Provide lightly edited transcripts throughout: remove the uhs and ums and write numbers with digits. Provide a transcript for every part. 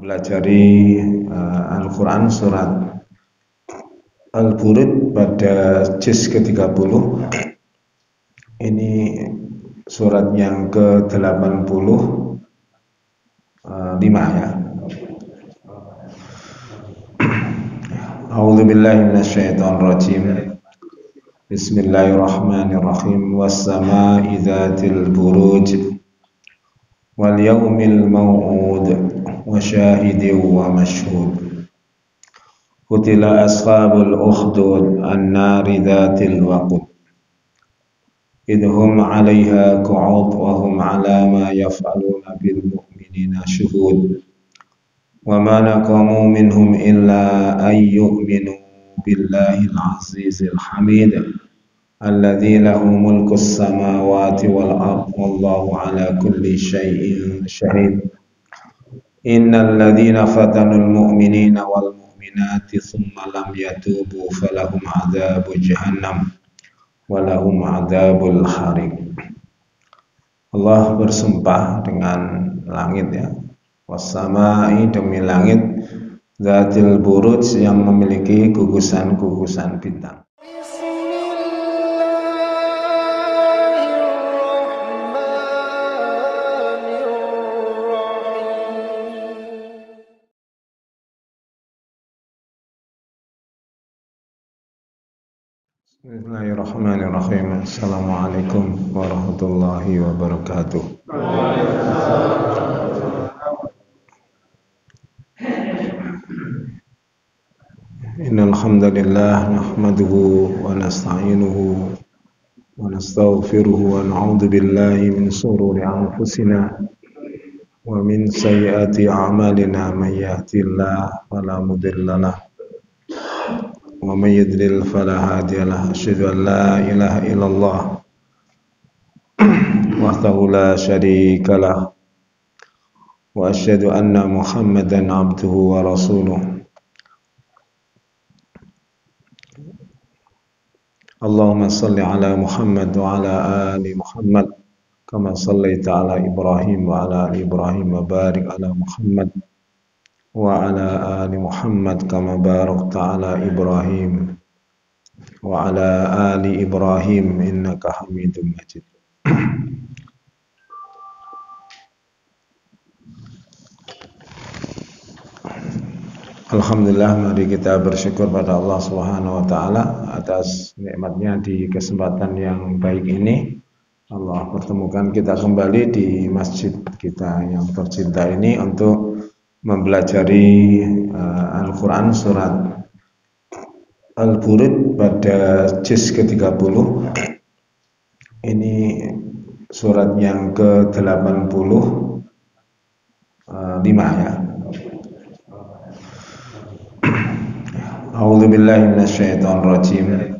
mempelajari Al-Quran surat Al-Buruj pada juz ke-30. Ini surat yang ke-85 ya. A'udzubillahi minasyaitonirrajim. Bismillahirrahmanirrahim. Was-samaa'i dzatil buruj wal yawmil maw'ud wa syahidin wa mashhud. Qutila ashabul ukhdud an-nari dzatil waqud idhum 'alaiha qu'ud wa hum 'ala ma yaf'aluna bil mu'minina syuhud. Wa ma naqamu minhum illa an yu'minu billahil 'azizil hamid alladzi lahu mulkus samawati wal ardh wallahu 'ala kulli syai'in syahid. Innal ladzina fatanul mu'minina wal mu'minati tsumma lam yatubu falahum 'adzabu jahannam walahum 'adzabul hariq. Allah bersumpah dengan langit ya. Was-samaa'i demi langit dzatil buruj yang memiliki gugusan-gugusan bintang. Bismillahirrahmanirrahim. Assalamualaikum warahmatullahi wabarakatuh. Innal hamdalillah nahmaduhu wa nasta'inuhu wa nastaghfiruhu wa na'udzu billahi min shururi anfusina wa min sayyiati a'malina may yahdihillahu fala mudilla lahu wa may yudlil fala hadiya lahu. Asyhadu an la ilaha illallah wahdahu la syarika lahu wa asyhadu anna Muhammadan abduhu wa rasuluh. Allahumma salli ala Muhammad wa ala ali Muhammad kama sallaita ala Ibrahim wa ala ali Ibrahim wa barik ala Muhammad wa ala ali Muhammad kama barakta ala Ibrahim wa ala ali Ibrahim innaka Hamidum Majid. Alhamdulillah, mari kita bersyukur pada Allah Subhanahu wa taala atas nikmatnya di kesempatan yang baik ini. Allah pertemukan kita kembali di masjid kita yang tercinta ini untuk mempelajari Al-Quran surat Al-Buruj pada juz ke-30. Ini surat yang ke-85 ya. A'udzubillahi minasyaitonirrajim.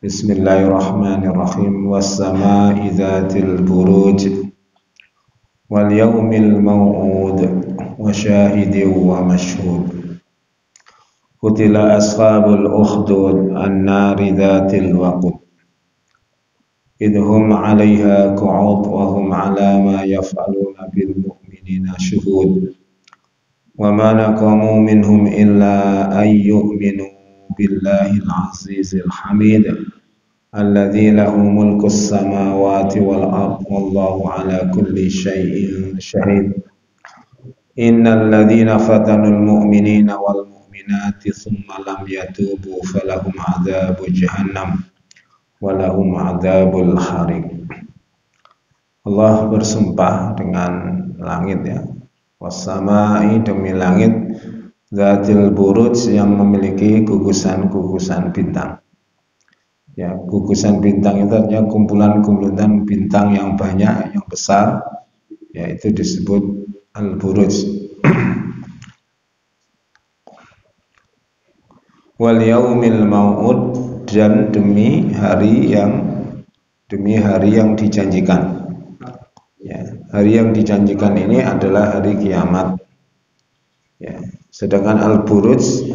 Bismillahirrahmanirrahim. Was-samaa'i dzatil buruj wal yawmil maw'ud wa syahidin wa mashhud. Qutila ashabul ukhdud an-nari dzatil waqud idhum 'alaiha qu'ud wa hum 'ala ma yaf'aluna bil mu'minina syuhud. Wa ma naqamu minhum illa an yu'minu billahil 'azizil hamid alladzi lahu mulkus samawati wal ardh wallahu 'ala kulli syai'in syahid. Innal ladzina fatanul mu'minina wal mu'minati tsumma lam yatubu falahum 'adzabu jahannam walahum 'adzabul hariq. Allah bersumpah dengan langit ya. Was-samaa'i demi langit dzatil buruj yang memiliki gugusan-gugusan bintang. Ya, gugusan bintang itu artinya kumpulan-kumpulan bintang yang banyak, yang besar, yaitu disebut al-buruj. Wal yaumil mau'ud, dan demi hari yang dijanjikan. Ya, hari yang dijanjikan ini adalah hari kiamat. Ya, sedangkan al-buruj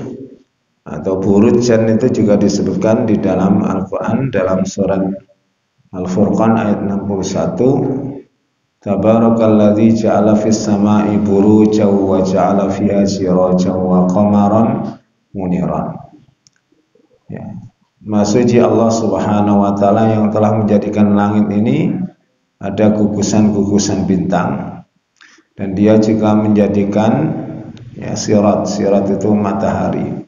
atau burujan itu juga disebutkan di dalam Al-Quran dalam surat Al-Furqan ayat 61 Tabarakalladzi ja'ala fis sama'i burujan wa ja'ala fiha sirajan wa qamaran muniran. Ya. Maksudnya Allah Subhanahu wa taala yang telah menjadikan langit ini ada gugusan-gugusan bintang, dan dia juga menjadikan ya sirat itu matahari,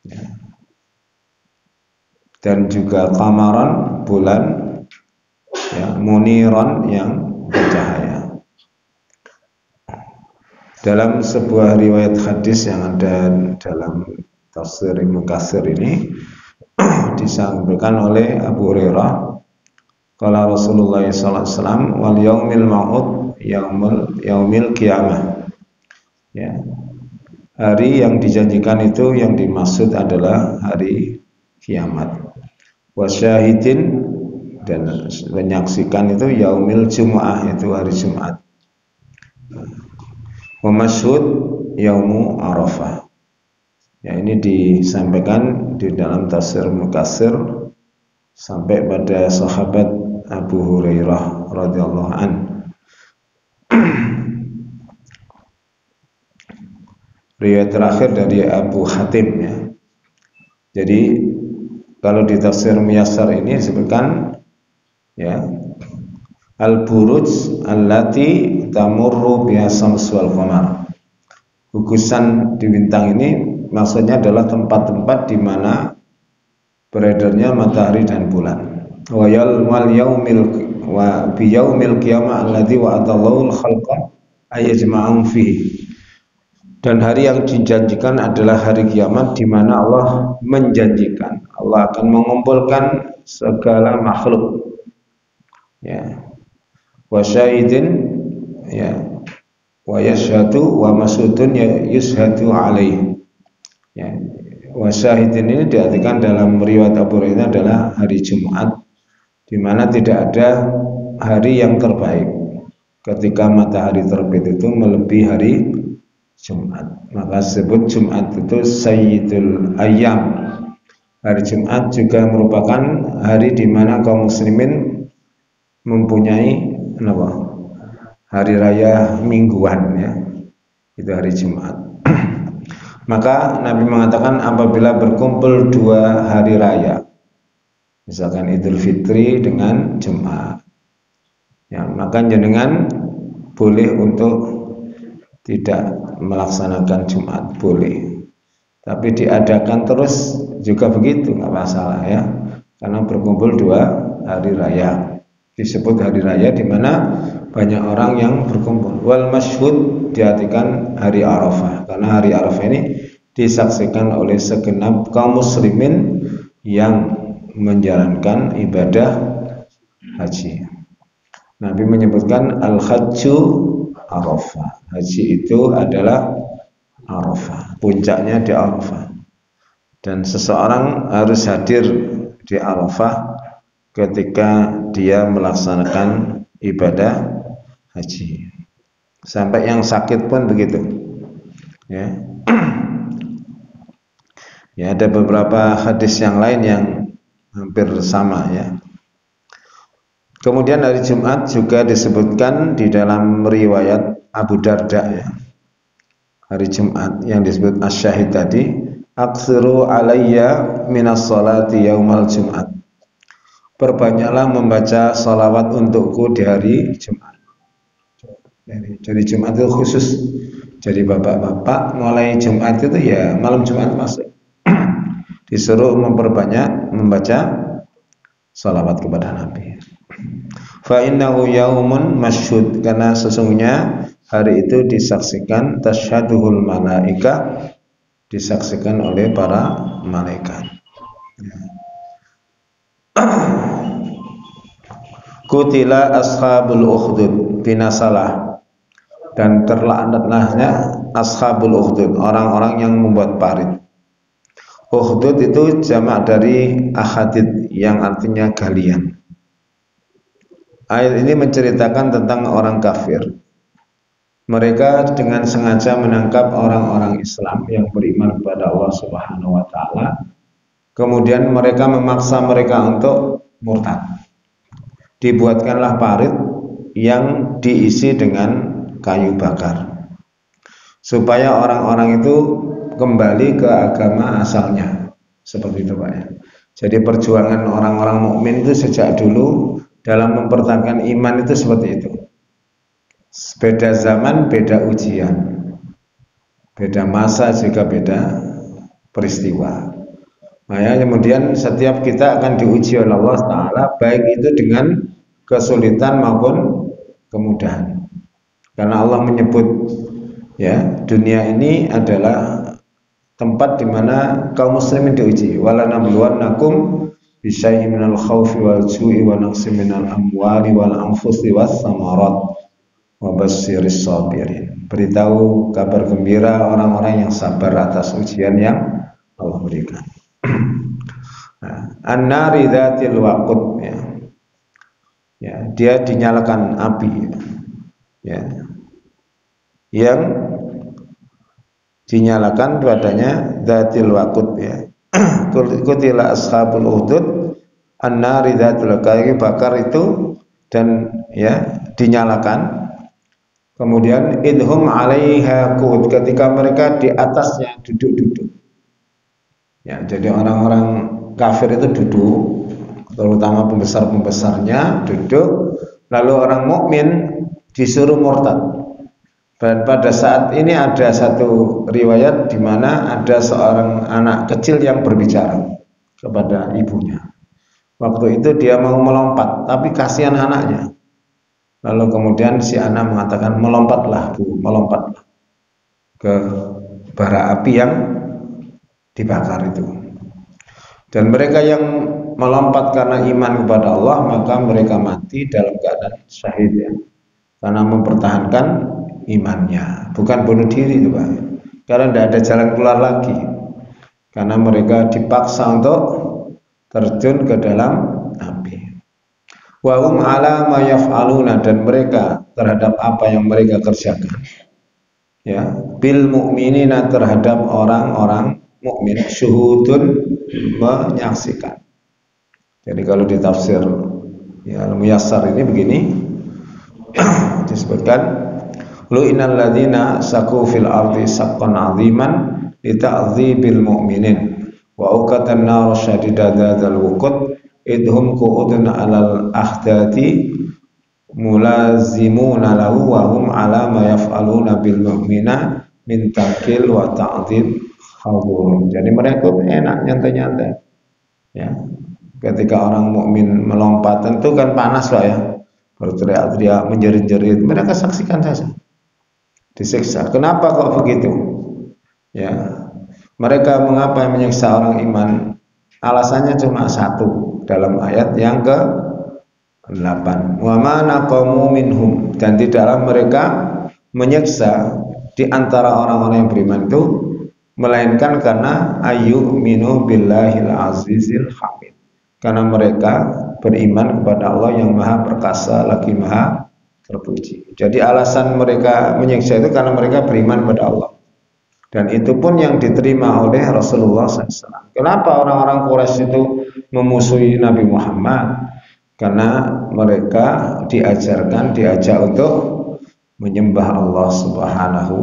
ya. Dan juga qamaran bulan, ya, muniran yang bercahaya. Dalam sebuah riwayat hadis yang ada dalam tafsir Ibnu Katsir ini disampaikan oleh Abu Hurairah, qala Rasulullah sallallahu alaihi wasallam, wal yaumil ma'ud yaumil qiyamah. Ya. Hari yang dijanjikan itu yang dimaksud adalah hari kiamat. Wasyahidin, dan menyaksikan itu yaumil jumu'ah, itu hari Jumat. Wa masyhud yaumu Arafah. Ya, ini disampaikan di dalam tafsir Mukatsir sampai pada sahabat Abu Hurairah radhiyallahu an. Riwayat terakhir dari Abu Hatim, ya. Jadi kalau di tafsir Muyassar ini disebutkan, ya, al-buruj allati tamurru biha syams wal qamar. Gugusan di bintang ini maksudnya adalah tempat-tempat di mana beredarnya matahari dan bulan. Wa bi yaumil qiyamah alladzi wa'adallahu al-khalqa ayajma'un fihi. Dan hari yang dijanjikan adalah hari kiamat, di mana Allah menjanjikan Allah akan mengumpulkan segala makhluk, ya. Wa syahidin, ya, wa yashhadu wa masudun yushhadu alaihi. Ya, wasyahidin ini diartikan dalam riwayat Abu Hurairah adalah hari Jumat, di mana tidak ada hari yang terbaik ketika matahari terbit itu melebihi hari Jumat. Maka disebut Jumat itu Sayyidul Ayyam. Hari Jumat juga merupakan hari di mana kaum muslimin mempunyai hari raya mingguan, ya. Itu hari Jumat. Maka Nabi mengatakan apabila berkumpul dua hari raya, misalkan Idul Fitri dengan Jumat, ya, maka jenengan boleh untuk tidak melaksanakan Jumat, boleh. Tapi diadakan terus juga begitu, nggak masalah, ya. Karena berkumpul dua hari raya, disebut hari raya di mana banyak orang yang berkumpul. Wal masyhud diartikan hari Arafah, karena hari Arafah ini disaksikan oleh segenap kaum muslimin yang menjalankan ibadah haji. Nabi menyebutkan al-hajju Arafah. Haji itu adalah Arafah, puncaknya di Arafah. Dan seseorang harus hadir di Arafah ketika dia melaksanakan ibadah haji. Sampai yang sakit pun begitu, ya. Ya, ada beberapa hadis yang lain yang hampir sama, ya. Kemudian hari Jumat juga disebutkan di dalam riwayat Abu Darda, ya. Hari Jumat yang disebut asy-syahid tadi, aksiru alayya minas salati yaumal Jumat. Perbanyaklah membaca salawat untukku di hari Jumat. Jadi Jumat itu khusus. Jadi bapak-bapak mulai Jumat itu ya malam Jumat masuk. Disuruh memperbanyak membaca salawat kepada Nabi. Fa innahu yaumun masyhud, karena sesungguhnya hari itu disaksikan, tasyhaduhul malaika, disaksikan oleh para malaikat. Kutila ashabul ukhdud binasalah, dan terlaknatnya ashabul ukhdud, orang-orang yang membuat parit. Ukhdud itu jamak dari akhadid yang artinya galian. Ayat ini menceritakan tentang orang kafir. Mereka dengan sengaja menangkap orang-orang Islam yang beriman kepada Allah Subhanahu wa taala. Kemudian mereka memaksa mereka untuk murtad. Dibuatkanlah parit yang diisi dengan kayu bakar, supaya orang-orang itu kembali ke agama asalnya. Seperti itu Pak ya. Jadi perjuangan orang-orang mukmin itu sejak dulu dalam mempertahankan iman itu seperti itu. Beda zaman, beda ujian, beda masa juga beda peristiwa. Makanya kemudian setiap kita akan diuji oleh Allah Ta'ala, baik itu dengan kesulitan maupun kemudahan. Karena Allah menyebut ya, dunia ini adalah tempat di mana kaum muslimin diuji. Walanabluwannakum bisyai'in minal khaufi wal ju'i wa naqsin minal amwali wal anfusi was samarat wa basyyiris sabirin. Beritahu kabar gembira orang-orang yang sabar atas ujian yang Allah berikan. An-nari dzatil waqud ya. Ya, dia dinyalakan api ya. Yang dinyalakan padanya dzatil waqud ya. Kutila ashabul udud an-nari dzatil kayu bakar itu dan ya dinyalakan. Kemudian idhum 'alaiha qud, ketika mereka di atasnya duduk-duduk. Ya, jadi orang-orang kafir itu duduk, terutama pembesar-pembesarnya duduk, lalu orang mukmin disuruh murtad. Dan pada saat ini ada satu riwayat di mana ada seorang anak kecil yang berbicara kepada ibunya. Waktu itu dia mau melompat, tapi kasihan anaknya. Lalu kemudian si anak mengatakan, melompatlah Bu, melompatlah ke bara api yang dibakar itu. Dan mereka yang melompat karena iman kepada Allah, maka mereka mati dalam keadaan syahid ya. Karena mempertahankan imannya, bukan bunuh diri itu Pak. Karena tidak ada jalan keluar lagi. Karena mereka dipaksa untuk terjun ke dalam api. Wa hum 'ala ma yaf'aluna, dan mereka terhadap apa yang mereka kerjakan. Ya, bil mu'minina, terhadap orang-orang mukmin, syuhudun, menyaksikan. Jadi kalau di tafsir ya Al-Muyassar ini begini disebutkan, lu'inal ladzina saku fil ardi saqqan 'aziman li ta'dzibil mu'minin wa uqatan nar syadidadzal wuqud idhum qu'udun 'alal ahdati mulazimuna lahu wa hum 'ala ma yaf'aluna bil mu'mina min takil wa ta'dzim hadur. Jadi mereka enak nyantai-nyantai. Ya. Ketika orang mukmin melompat tentu kan panas Pak ya. Berteriak-teriak, menjerit-jerit, mereka saksikan saja. Disiksa. Kenapa kok begitu? Ya. Mereka mengapa menyiksa orang iman? Alasannya cuma satu dalam ayat yang ke-8. Wa ma naqamu minhum, dan di dalam mereka menyiksa di antara orang-orang yang beriman itu melainkan karena ayyuminu billahil azizil hamid, karena mereka beriman kepada Allah yang maha perkasa lagi maha terpuji. Jadi alasan mereka menyiksa itu karena mereka beriman kepada Allah. Dan itu pun yang diterima oleh Rasulullah SAW. Kenapa orang-orang Quraisy itu memusuhi Nabi Muhammad? Karena mereka diajak untuk menyembah Allah Subhanahu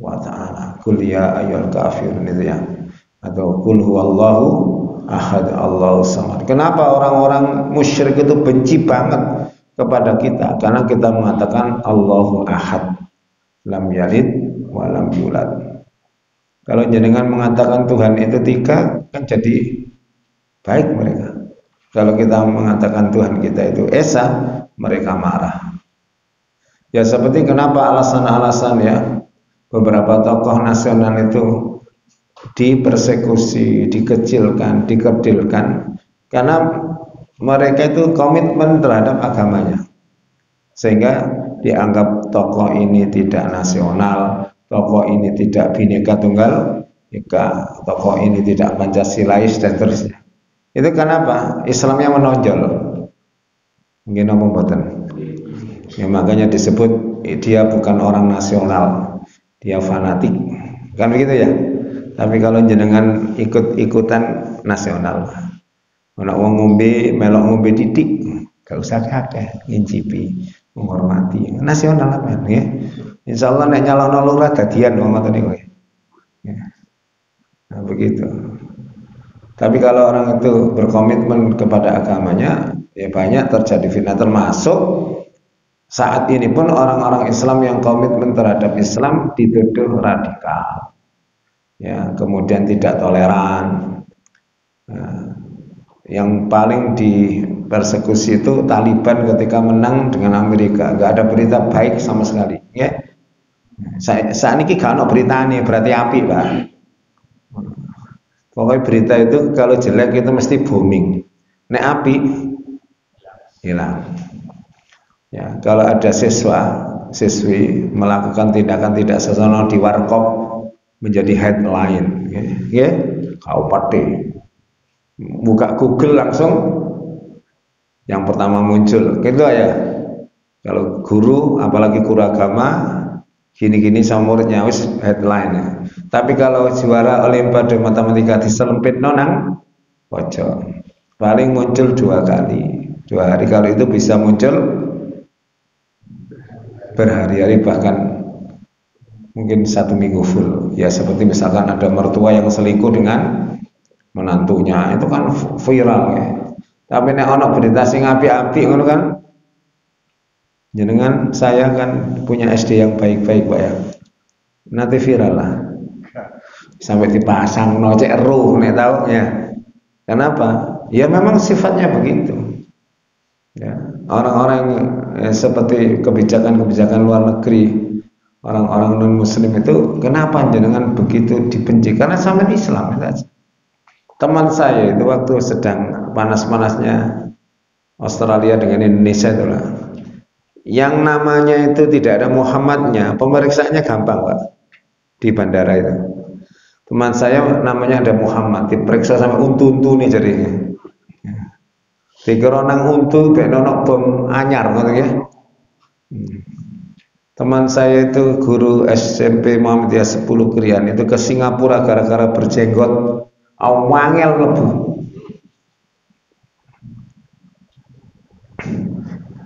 wa ta'ala. Qul ya ayyuhal kafirun, itu ya. Atau qul huwallahu ahad Allahu samad. Kenapa orang-orang musyrik itu benci banget kepada kita? Karena kita mengatakan Allahu ahad, lam yalid wa lam yulad. Kalau jenengan mengatakan Tuhan itu 3, kan jadi baik mereka. Kalau kita mengatakan Tuhan kita itu Esa, mereka marah. Ya seperti kenapa alasan-alasan ya beberapa tokoh nasional itu dipersekusi, dikecilkan, dikerdilkan karena mereka itu komitmen terhadap agamanya, sehingga dianggap tokoh ini tidak nasional, tokoh ini tidak Bhinneka Tunggal Ika, tokoh ini tidak Pancasilais dan seterusnya. Itu kenapa? Islamnya menonjol. Mungkin apa mboten? Ya, makanya disebut dia bukan orang nasional, dia fanatik. Kan begitu ya? Tapi kalau jenengan ikut-ikutan nasional, ana wong ngombe melok ngombe titik, gak usah kakek ngincipi. menghormati. Nasional apa ya? Insya Allah nek nyalono lurah dadian wong ngoten niku. Ya. Nah, begitu. Tapi kalau orang itu berkomitmen kepada agamanya, ya banyak terjadi fitnah, termasuk saat ini pun orang-orang Islam yang komitmen terhadap Islam dituduh radikal, ya, kemudian tidak toleran. Nah, yang paling dipersekusi itu Taliban ketika menang dengan Amerika, nggak ada berita baik sama sekali. Ya, saat ini gak ada berita nih, berarti api, Pak. Pokoknya berita itu kalau jelek itu mesti booming. Nek api hilang. Ya, kalau ada siswi melakukan tindakan tidak senonoh di warkop menjadi headline, ya, kau pati. Buka Google langsung yang pertama muncul, gitu ya. Kalau guru, apalagi guru agama, gini-gini sama muridnya wis headline ya. Tapi kalau juara olimpiade matematika diselempit nonang pojok, paling muncul 2 kali 2 hari. Kalau itu bisa muncul berhari-hari, bahkan mungkin 1 minggu full. Ya seperti misalkan ada mertua yang selingkuh dengan menantunya, itu kan viral ya. Tapi nek ono berita sing api-api ngono kan, jenengan saya kan punya SD yang baik-baik Pak ya, nanti viral lah, sampai dipasang nocek ruh nek tahu ya. Kenapa? Ya memang sifatnya begitu ya. Orang-orang seperti kebijakan-kebijakan luar negeri, orang-orang non muslim itu kenapa jenengan begitu dibenci? Karena sama Islam ya. Teman saya itu waktu sedang panas-panasnya Australia dengan Indonesia itu lah, yang namanya itu tidak ada Muhammadnya, pemeriksaannya gampang Pak di bandara itu. Teman saya namanya ada Muhammad, diperiksa sama untu-untu nih jadinya. Dikira nang untu bek nonok bom anyar gitu ya. Teman saya itu guru SMP Muhammadiyah 10 Krian itu ke Singapura gara-gara berjenggot, awangel lebu.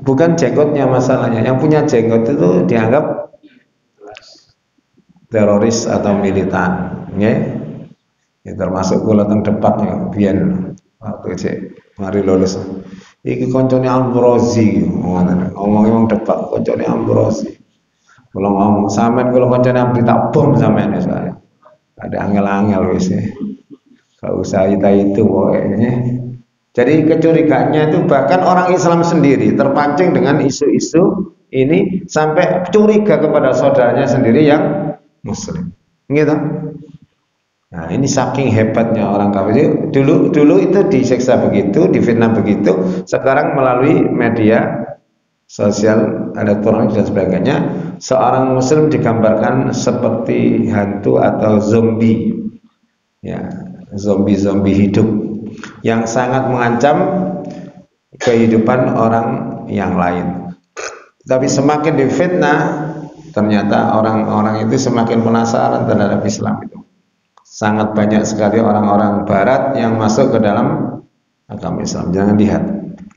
Bukan jenggotnya masalahnya, yang punya jenggot itu dianggap teroris atau militan, ya. Ya termasuk kula teng depak ya, biyen waktu cek mari lulus. Iki koncone Ambrosi, ngomong wong depak, koncone Ambrosi. Kula ngomong sampean kula koncone Ambri tak bom sampean ya saya. Ada angel-angel wis ya. Gak usah itu pokoknya. Jadi kecurigaannya itu bahkan orang Islam sendiri terpancing dengan isu-isu ini sampai curiga kepada saudaranya sendiri yang Muslim, gitu. Nah ini saking hebatnya orang kafir. Dulu itu disiksa begitu, difitnah begitu. Sekarang melalui media sosial, elektronik dan sebagainya, seorang Muslim digambarkan seperti hantu atau zombie, ya, zombie hidup yang sangat mengancam kehidupan orang yang lain. Tapi semakin difitnah, ternyata orang-orang itu semakin penasaran terhadap Islam itu. Sangat banyak sekali orang-orang Barat yang masuk ke dalam agama Islam. Jangan lihat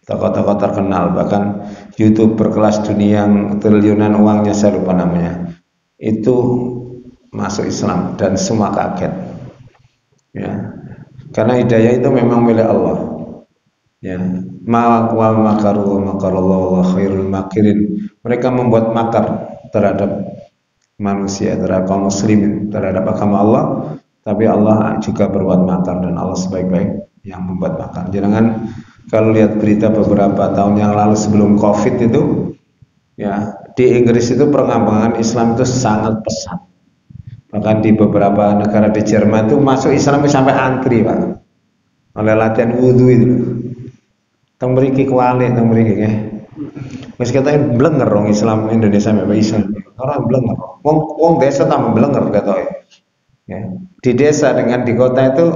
tokoh-tokoh terkenal, bahkan YouTuber kelas dunia yang triliunan uangnya, saya lupa namanya, itu masuk Islam dan semua kaget, ya. Karena hidayah itu memang milik Allah. Ya, wa makaru wa makarallahu wa khairul makirin. Mereka membuat makar terhadap manusia, terhadap kaum muslimin, terhadap agama Allah, tapi Allah juga berbuat makar dan Allah sebaik-baik yang membuat makar. Jangan kalau lihat berita beberapa tahun yang lalu sebelum Covid itu, ya, di Inggris itu perkembangan Islam itu sangat pesat. Bahkan di beberapa negara di Jerman itu masuk Islam sampai antri Pak, oleh latihan wudhu itu. Teng mriki kuali, teng mriki nggih. Wis ketoke blenger wong Islam Indonesia mbek Islam. Ora blenger. Wong desa tambah blenger ketoke. Ya. Di desa dengan di kota itu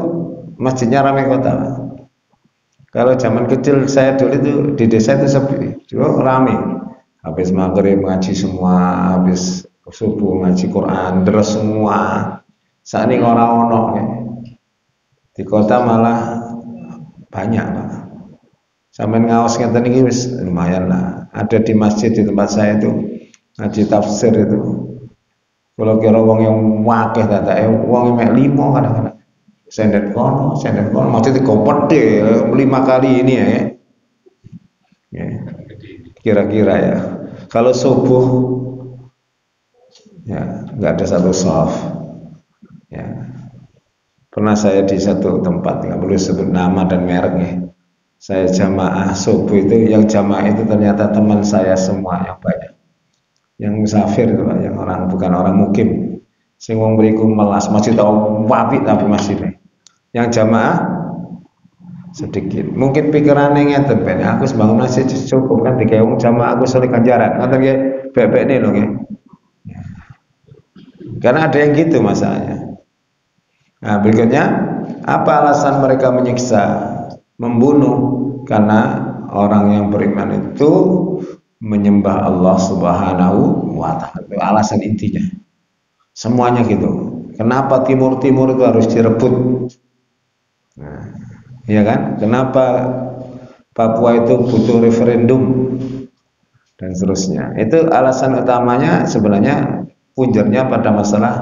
masjidnya ramai kota. Kalau zaman kecil saya dulu itu di desa itu sepi, juga ramai. Habis maghrib ngaji semua, habis subuh ngaji Quran, terus semua. Saat ini orang-orang ya. Di kota malah banyak Pak. Sampai ngawas ngeten iki wis lumayan lah. ada di masjid di tempat saya itu ngaji tafsir itu. Kalau kira wong yang wakeh tata, wong yang mek 5 kadang-kadang. Sendet kono, maksudnya kompete 5 kali ini ya. Ya. Kira-kira ya. Kalau subuh ya nggak ada satu shaf. Ya. Pernah saya di satu tempat, nggak perlu sebut nama dan mereknya. Saya jamaah subuh itu, yang jamaah itu ternyata teman saya semua yang banyak. Yang musafir itu, yang orang bukan orang mukim. Sing wong mriku melas masih tahu wapi tapi masih nih. Yang jamaah sedikit. Mungkin pikirannya ngeten ben aku sembangun masjid cukup kan tiga wong jamaah aku sore ganjaran. Ngoten nggih, bebek nih loh nggih. Karena ada yang gitu masalahnya. Nah, berikutnya apa alasan mereka menyiksa, membunuh? Karena orang yang beriman itu menyembah Allah Subhanahu wa taala. Itu alasan intinya. Semuanya gitu. Kenapa timur-timur itu harus direbut? Nah, iya kan? Kenapa Papua itu butuh referendum dan seterusnya? Itu alasan utamanya sebenarnya punjernya pada masalah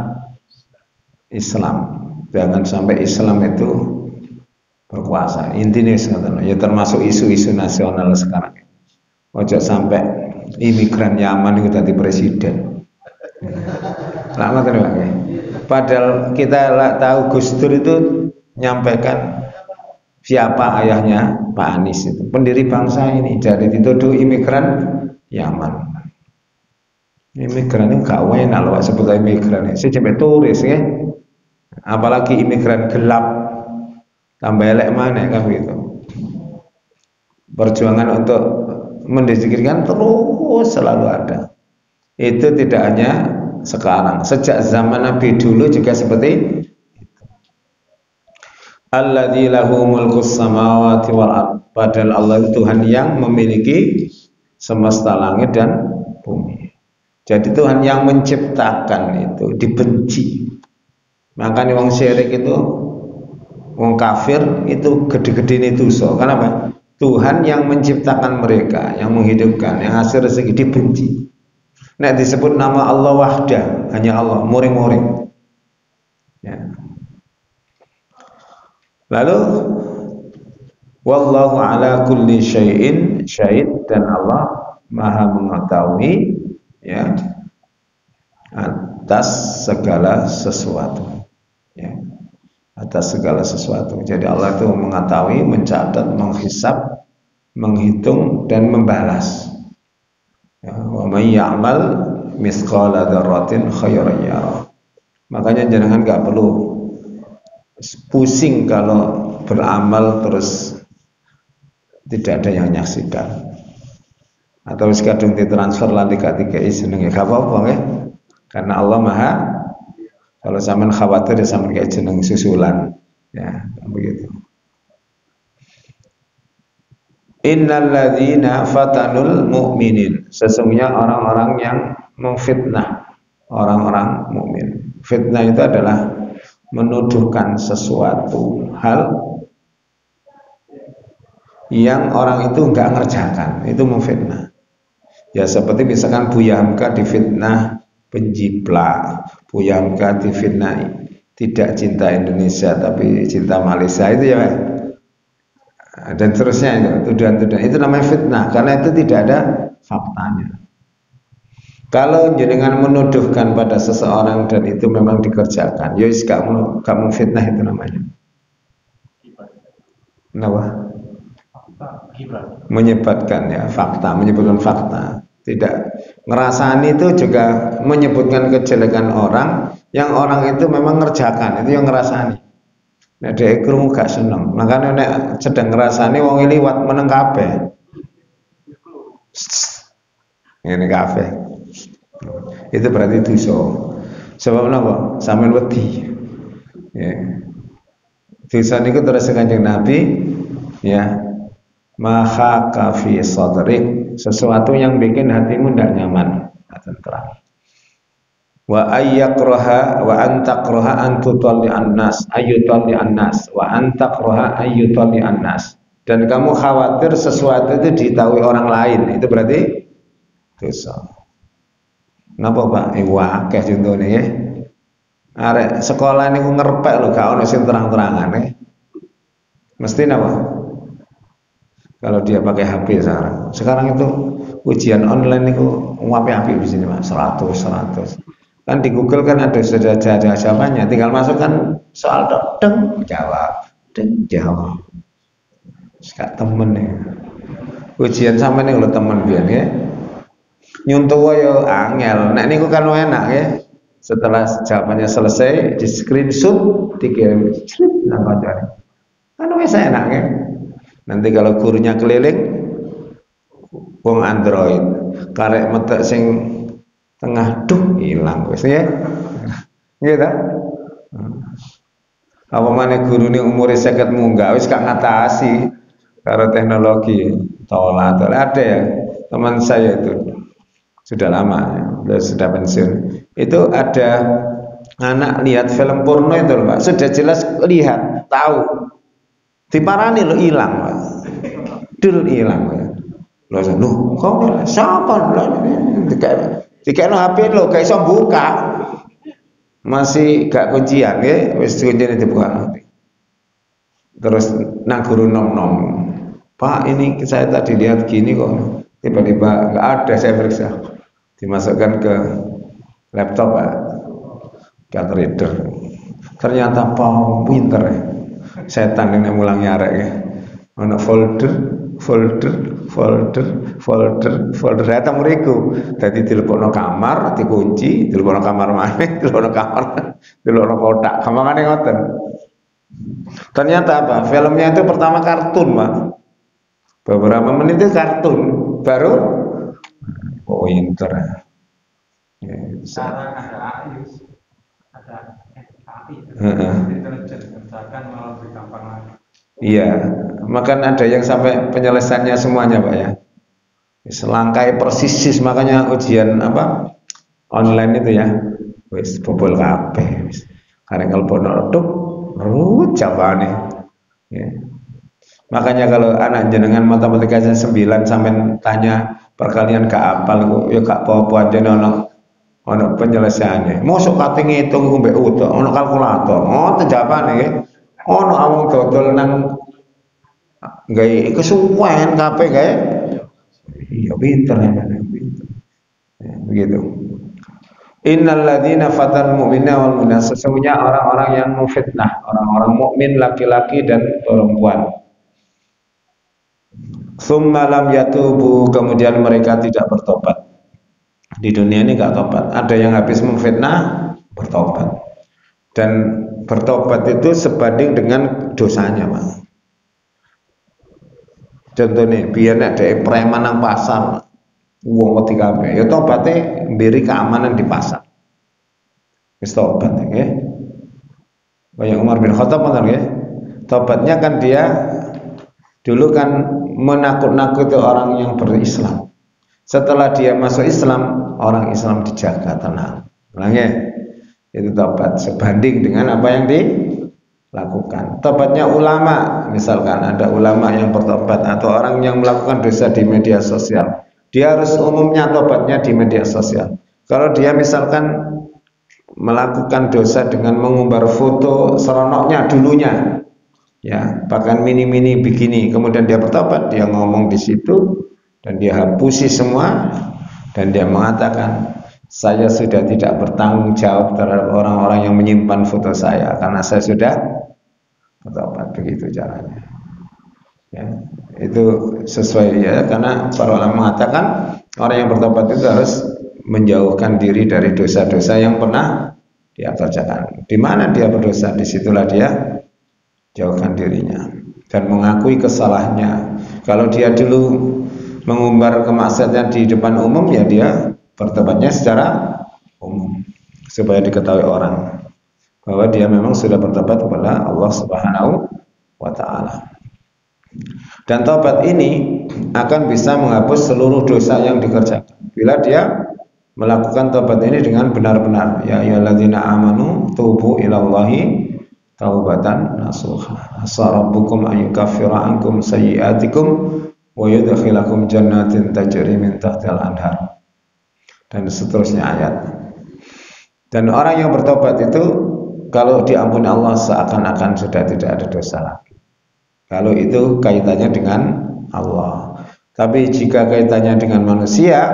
Islam. Jangan sampai Islam itu berkuasa. Intinya ya termasuk isu-isu nasional sekarang. Ojo sampai imigran Yaman itu tadi presiden. Lama lagi. Padahal kita tahu Gus Dur itu nyampaikan siapa ayahnya Pak Anies itu pendiri bangsa ini, jadi dituduh imigran Yaman. Imigran itu gak enak loh sebut imigran ini. Sejak turis ya, apalagi imigran gelap tambah elek mana kan begitu. Perjuangan untuk mendeskripsikan terus selalu ada. Itu tidak hanya sekarang, sejak zaman Nabi dulu juga seperti itu. Alladzi lahu mulkus samawati wal ard. Padahal Allah itu Tuhan yang memiliki semesta langit dan bumi. Jadi Tuhan yang menciptakan itu dibenci. Makanya wong syirik itu, wong kafir itu gede-gede itu so. Kenapa? Tuhan yang menciptakan mereka, yang menghidupkan, yang hasil rezeki dibenci. Nek disebut nama Allah wahdah, hanya Allah, muring-muring. Ya. Lalu wallahu ala kulli syai'in syahid, dan Allah Maha mengetahui ya atas segala sesuatu. Ya. Atas segala sesuatu. Jadi Allah itu mengetahui, mencatat, menghisab, menghitung dan membalas. Wa may ya'mal mithqala dzarratin khairan yarah. Makanya jangan enggak perlu pusing kalau beramal terus tidak ada yang menyaksikan. Atau sekadung ditransfer lan tiga-tiga jenenge gak apa-apa ya. Karena Allah Maha, kalau sampean khawatir ya sampean kayak jeneng susulan. Ya, begitu. Innal ladzina fatanul mu'minin, sesungguhnya orang-orang yang memfitnah orang-orang mukmin. Fitnah itu adalah menuduhkan sesuatu hal yang orang itu enggak ngerjakan, itu memfitnah. Ya seperti misalkan Buya Hamka difitnah penjiplak, Buya Hamka difitnah tidak cinta Indonesia tapi cinta Malaysia, itu ya Pak. Dan seterusnya itu tuduhan-tuduhan itu namanya fitnah karena itu tidak ada faktanya. Kalau jenengan menuduhkan pada seseorang dan itu memang dikerjakan, ya kamu fitnah itu namanya. Kenapa? Menyebutkan ya fakta, menyebutkan fakta. Tidak ngerasani itu juga menyebutkan kejelekan orang yang orang itu memang ngerjakan, itu yang ngerasani. Nek dhek krungu gak seneng. Makanya nek sedang ngrasani wong liwat meneng kabeh. Ngene kabeh. Itu berarti dosa. Sebab napa? Sampeyan wedi. Ya. Dosa niku terus Kanjeng Nabi ya. Maha kafi sadri, sesuatu yang bikin hatimu tidak nyaman. Terang. Wa ayyakraha wa antakraha an tutalli annas ayyutalli annas wa antakraha ayyutalli annas, dan kamu khawatir sesuatu itu diketahui orang lain, itu berarti dosa. Napa Pak? Akeh contone nggih. Arek sekolah niku ngerpek lho, gak ono sing terang-terangan nggih. Mesti napa? Kalau dia pakai HP sekarang. Sekarang itu ujian online itu api-api di sini Pak, 100. Kan di Google kan ada sudah jawabannya, tinggal masukkan soal deng jawab. Gak temen nih. Ujian sama nih lo temen biar ya. Nyuntuh yo angel. Nah ini kan enak ya. Setelah jawabannya selesai, di screenshot, dikirim nang kancane. Kan wis enak ya. Nanti kalau gurunya keliling, wong Android, karek metek sing tengah hilang wis ya. Gitu. Apa mana guru ini umurnya 50 munggah wis gak ngatasi karo teknologi. Tolak ada ya teman saya itu sudah lama ya, sudah pensiun. Itu ada anak lihat film porno itu Pak, sudah jelas lihat tahu diparani lo hilang Pak, hilang ya. Loh, kok siapa? Dikene HP lo gak iso buka. Masih gak kuncian ya, wis kuncian dibuka. Terus nang guru nom-nom. Pak, ini saya tadi lihat gini kok. Tiba-tiba gak ada, saya periksa. Dimasukkan ke laptop Pak. Card reader. Ternyata pinter ya. Setan ini mulang nyarek ya. Ono folder datang mriku. Dadi dilebokno kamar, dikunci, dilebokno kamar maneh, dilebokno kamar, dilebokno kotak. Gampangane ngoten. Ternyata apa? Filmnya itu pertama kartun, Pak. Beberapa menit itu kartun, baru pinter. Ya, sekarang ada AI, ada intelijen, misalkan malah lebih gampang lagi. Iya, makan ada yang sampai penyelesaiannya semuanya Pak ya. Selangkai persis, makanya ujian apa online itu ya, wis bobol kabeh. Karena kalau bono tuk, jawabane. Ya. Makanya kalau anak jenengan matematikanya 9 sampai tanya perkalian gak apal, ya gak apa-apa aja ono penyelesaiannya. Mosok kate ngitung mbek utek, ono kalkulator, jawabane nggih. Ono awong dodol nang gawe kesuwen kabeh gawe. Iya pinter ya, pinter. Ya, begitu. Innal ladzina fatanul mu'mina wal mu'minat, sesungguhnya orang-orang yang memfitnah orang-orang mukmin laki-laki dan perempuan. Tsumma lam yatubu, kemudian mereka tidak bertobat. Di dunia ini enggak tobat. Ada yang habis memfitnah bertobat. Dan bertobat itu sebanding dengan dosanya, Pak. Contohnya, biar ada preman nang pasar, uang wedi kabeh, ya tobatnya mbiri keamanan di pasar. Wis tobat ya. Kayak Umar bin Khattab benar ya. Tobatnya kan dia dulu kan menakut-nakuti orang yang berislam. Setelah dia masuk Islam, orang Islam dijaga tenang. Ulangnya itu tobat sebanding dengan apa yang dilakukan. Tobatnya ulama, misalkan ada ulama yang bertobat atau orang yang melakukan dosa di media sosial, dia harus umumnya tobatnya di media sosial. Kalau dia misalkan melakukan dosa dengan mengumbar foto seronoknya dulunya, ya bahkan mini-mini bikini, kemudian dia bertobat, dia ngomong di situ dan dia hapusi semua dan dia mengatakan, saya sudah tidak bertanggung jawab terhadap orang-orang yang menyimpan foto saya karena saya sudah bertobat. Begitu caranya. Ya, itu sesuai ya, karena para ulama mengatakan orang yang bertobat itu harus menjauhkan diri dari dosa-dosa yang pernah dia kerjakan. Di mana dia berdosa, disitulah dia jauhkan dirinya dan mengakui kesalahannya. Kalau dia dulu mengumbar kemaksiatan di depan umum, ya dia bertobatnya secara umum supaya diketahui orang bahwa dia memang sudah bertobat kepada Allah Subhanahu wa taala. Dan tobat ini akan bisa menghapus seluruh dosa yang dikerjakan bila dia melakukan tobat ini dengan benar-benar. Ya ayyuhalladzina amanu tubu ilallahi taubatan nasuha. Asa rabbukum an yukaffira ankum sayyi'atikum wa yudkhilakum jannatin tajri min tahtiha al-anhar. Dan seterusnya ayat. Dan orang yang bertobat itu kalau diampuni Allah seakan-akan sudah tidak ada dosa lagi. Kalau itu kaitannya dengan Allah. Tapi jika kaitannya dengan manusia,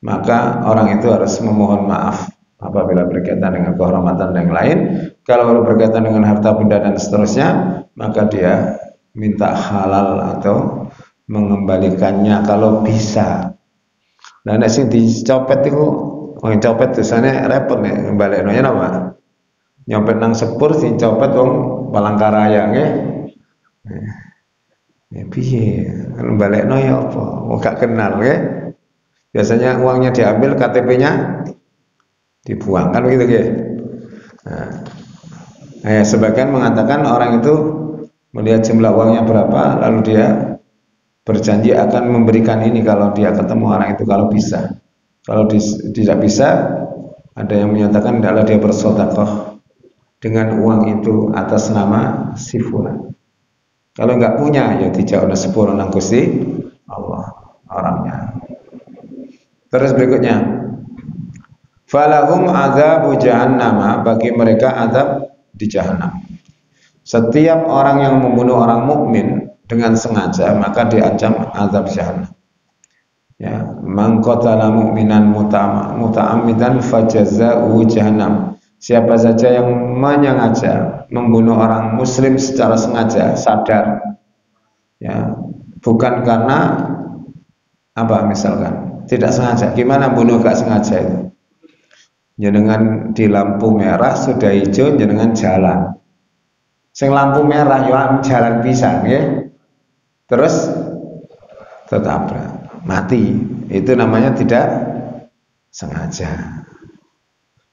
maka orang itu harus memohon maaf apabila berkaitan dengan kehormatan dan yang lain. Kalau berkaitan dengan harta benda dan seterusnya, maka dia minta halal atau mengembalikannya kalau bisa. Nah, nek sing dicopet itu, wong copet tulisannya repot nek ngembalikannya apa? Nyopet nang sepur sing copet wong Palangkaraya nggih. Ya piye? Ngembalikannya ya apa? Wong gak kenal nggih. Biasanya uangnya diambil, KTP-nya dibuang, kan begitu nggih. Nah, sebagian mengatakan orang itu melihat jumlah uangnya berapa, lalu dia berjanji akan memberikan ini kalau dia ketemu orang itu kalau bisa. Kalau tidak bisa, ada yang menyatakan adalah dia bersedekah dengan uang itu atas nama si fulan. Kalau nggak punya, ya dijauhna sepuro nang Gusti Allah orangnya. Terus berikutnya, falahum adzabu jahannam, bagi mereka azab di jahanam. Setiap orang yang membunuh orang mukmin dengan sengaja maka diancam azab jahanam. Ya, man qatala mu'minan muta'ammidan fajazaa'uhu jahannam. Siapa saja yang menyengaja membunuh orang muslim secara sengaja, sadar, ya, bukan karena apa misalkan, tidak sengaja. Gimana bunuh gak sengaja itu? Jenengan di lampu merah sudah hijau, jenengan jalan. Sing lampu merah yo jalan pisan nggih. Terus tertabrak, mati. Itu namanya tidak sengaja.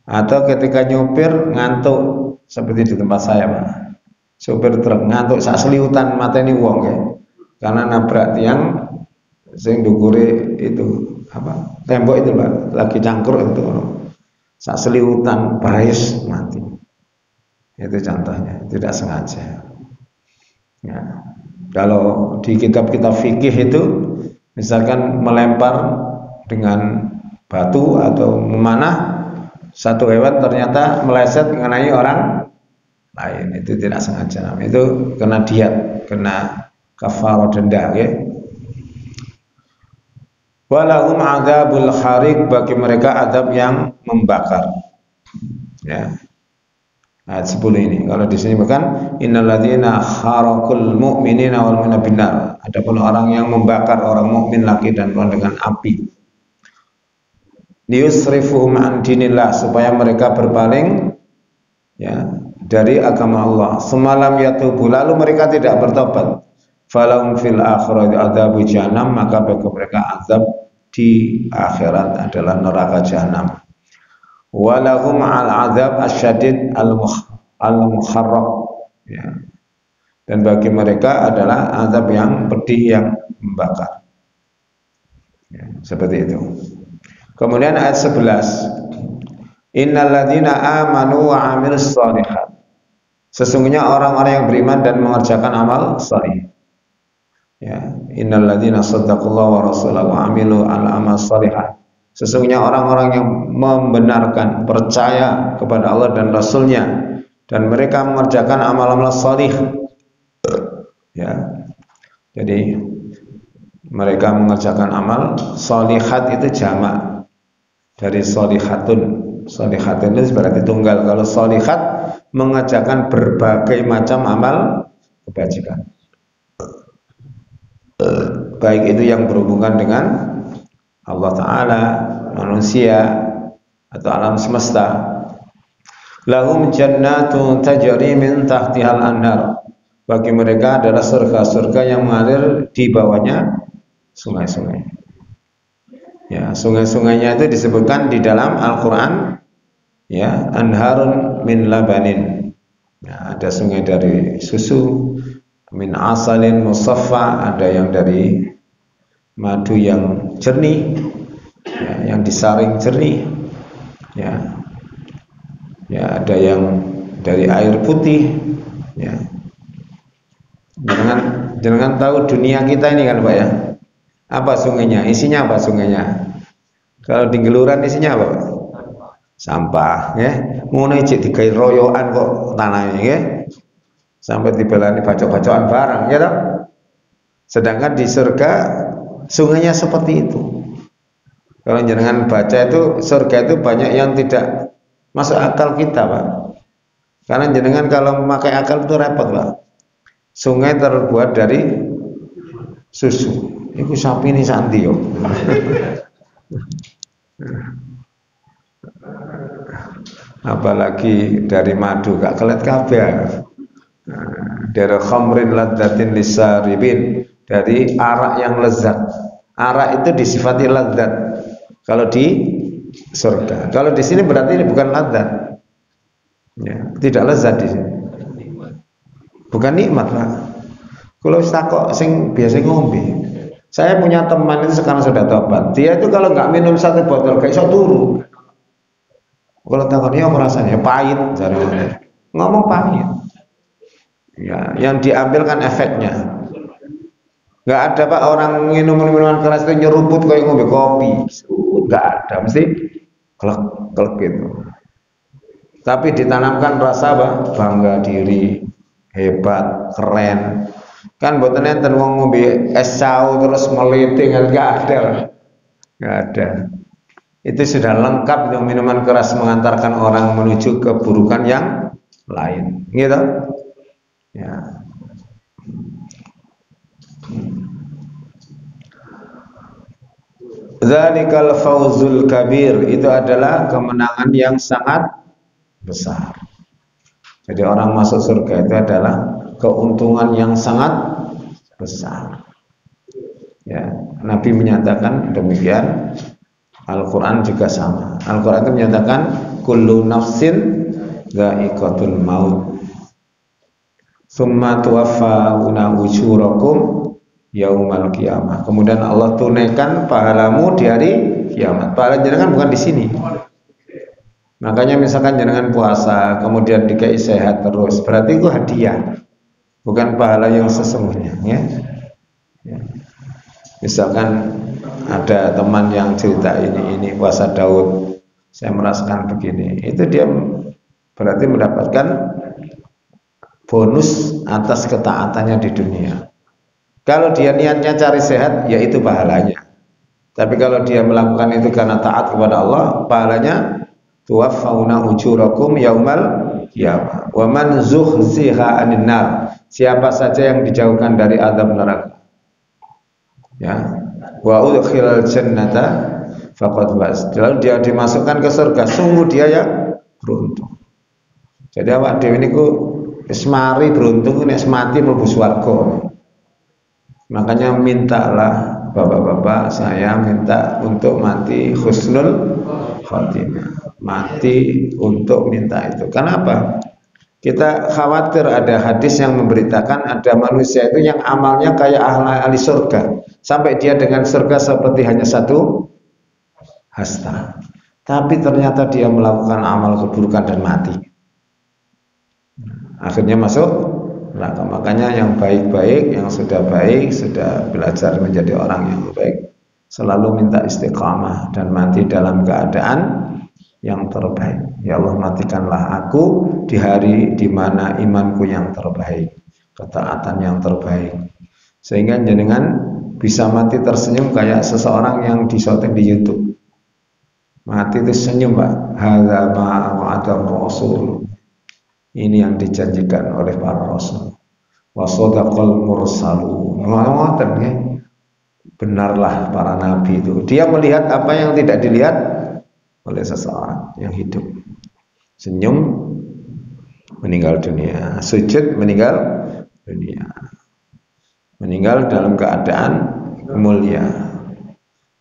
Atau ketika nyopir ngantuk seperti di tempat saya, Pak. Sopir truk ngantuk sak seliutan mateni wong ya. Karena nabrak tiang sing ndukure itu apa? Tembok itu, Pak. Lagi cangkruk itu. Sak seliutan baris mati. Itu contohnya, tidak sengaja. Ya. Kalau di kitab-kitab fikih itu misalkan melempar dengan batu atau memanah satu hewan ternyata meleset mengenai orang lain, itu tidak sengaja. Itu kena diat, kena kafarah denda, ya. Walahum adzabul khariq, bagi mereka azab yang membakar. Ya. Ayat 10 ini. Kalau di sini bukan innalladzina kharaqul mu'minina wal mu'minina binar. Adapun orang yang membakar orang mukmin laki dan perempuan dengan api. Liyusrifuhum an dinillah, supaya mereka berpaling ya dari agama Allah. Semalam yatubu, lalu mereka tidak bertobat. Falahum fil akhirati adzabu jahannam, maka bagi mereka azab di akhirat adalah neraka jahanam. Walahum al azab asyadid al-mukharraq, ya. Dan bagi mereka adalah azab yang pedih, yang membakar, ya, seperti itu. Kemudian ayat 11, innalladzina amanu wa amilus shalihat, sesungguhnya orang-orang yang beriman dan mengerjakan amal salih. Ya, innalladzina shaddaqullaha wa rasulahu wa amilu al-amal shalihat, sesungguhnya orang-orang yang membenarkan, percaya kepada Allah dan Rasulnya, dan mereka mengerjakan amal-amal salih. Ya, jadi mereka mengerjakan amal salihat, itu jamak dari solihatun. Solihatun itu berarti tunggal. Kalau solihat mengerjakan berbagai macam amal kebajikan, baik itu yang berhubungan dengan Allah Ta'ala, manusia, atau alam semesta. Lahum jannatun tajri min tahtihal anhar, bagi mereka adalah surga-surga yang mengalir di bawahnya sungai-sungai. Ya, sungai-sungainya itu disebutkan di dalam Al-Quran, ya, anharun min labanin. Ya, ada sungai dari susu, min asalin musaffa, ada yang dari madu yang jernih, ya, yang disaring jernih, ya, ya, ada yang dari air putih. Ya. Jangan tahu dunia kita ini kan Pak ya. Apa sungainya? Isinya apa sungainya? Kalau di Geluran isinya apa Pak? Sampah, ya. Ngono iki digawe royokan kok tanahnya, ya. Sampai dibelani bacok-bacokan barang, ya toh? Sedangkan di surga sungainya seperti itu. Kalau jenengan baca itu surga itu banyak yang tidak masuk akal kita, Pak. Karena jenengan kalau memakai akal itu repot, Pak. Sungai terbuat dari susu. Iku sapi ini santi yo. Apalagi dari madu gak kelet kabeh. Dari khamrin ladzatin lisaribin, dari arak yang lezat. Arak itu disifati lezat kalau di surga. Kalau di sini berarti ini bukan lezat. Ya, tidak lezat di sini. Bukan nikmat, Pak. Kalau takok sing biasa ngombe. Saya punya teman itu sekarang sudah tobat. Dia itu kalau nggak minum satu botol kayak iso turu. Kalau takutnya apa rasanya? Pahit, ngomong pahit. Ya, yang diambil kan efeknya. Nggak ada Pak orang minum minuman keras itu nyeruput kayak ngombe kopi. Nggak ada, mesti kelek gitu. Tapi ditanamkan rasa apa? Bangga diri, hebat, keren. Kan mboten enten wong ngombe es caw terus meliting, enggak ada. Enggak ada. Itu sudah lengkap yang minuman keras mengantarkan orang menuju keburukan yang lain. Gitu. Ya. Dzalikal fawzul kabir, itu adalah kemenangan yang sangat besar. Jadi orang masuk surga itu adalah keuntungan yang sangat besar. Ya, Nabi menyatakan demikian. Al-Quran juga sama. Al-Quran itu menyatakan kullu nafsin dha'iqatul maut. Tsumma tuwaffawna ujurakum yaumal qiyamah. Kemudian Allah tunaikan pahalamu di hari kiamat. Pahala jenengan bukan di sini. Makanya misalkan jenengan puasa, kemudian dikai sehat terus, berarti itu hadiah, bukan pahala yang sesungguhnya. Ya. Ya. Misalkan ada teman yang cerita ini puasa Daud, saya merasakan begini, itu dia berarti mendapatkan bonus atas ketaatannya di dunia. Kalau dia niatnya cari sehat, ya itu pahalanya. Tapi kalau dia melakukan itu karena taat kepada Allah, pahalanya tuwaffawna ujurakum yaumal qiyamah. Wa man zuhziha 'anil nar, siapa saja yang dijauhkan dari azab neraka, ya, wa udkhilal jannata faqad faz, lalu dia dimasukkan ke surga, sungguh dia yang beruntung. Jadi awak dhewe niku wis mari beruntung nek mati mlebu swarga. Makanya mintalah bapak-bapak, saya minta untuk mati husnul khotimah, mati untuk minta itu. Kenapa? Kita khawatir ada hadis yang memberitakan ada manusia itu yang amalnya kayak ahli surga, sampai dia dengan surga seperti hanya satu hasta, tapi ternyata dia melakukan amal keburukan dan mati, akhirnya masuk neraka. Makanya yang baik-baik, yang sudah baik, sudah belajar menjadi orang yang baik, selalu minta istiqamah dan mati dalam keadaan yang terbaik. Ya Allah, matikanlah aku di hari di mana imanku yang terbaik, ketaatan yang terbaik, sehingga jenengan bisa mati tersenyum kayak seseorang yang disyuting di YouTube. Mati itu senyum, Pak. Hadza ma wa'ada rasul. Ini yang dijanjikan oleh para rasul. Wa shadaqal mursalun. Ngoten nggih. Benarlah para nabi itu. Dia melihat apa yang tidak dilihat oleh seseorang yang hidup. Senyum meninggal dunia, sujud meninggal dunia, meninggal dalam keadaan mulia.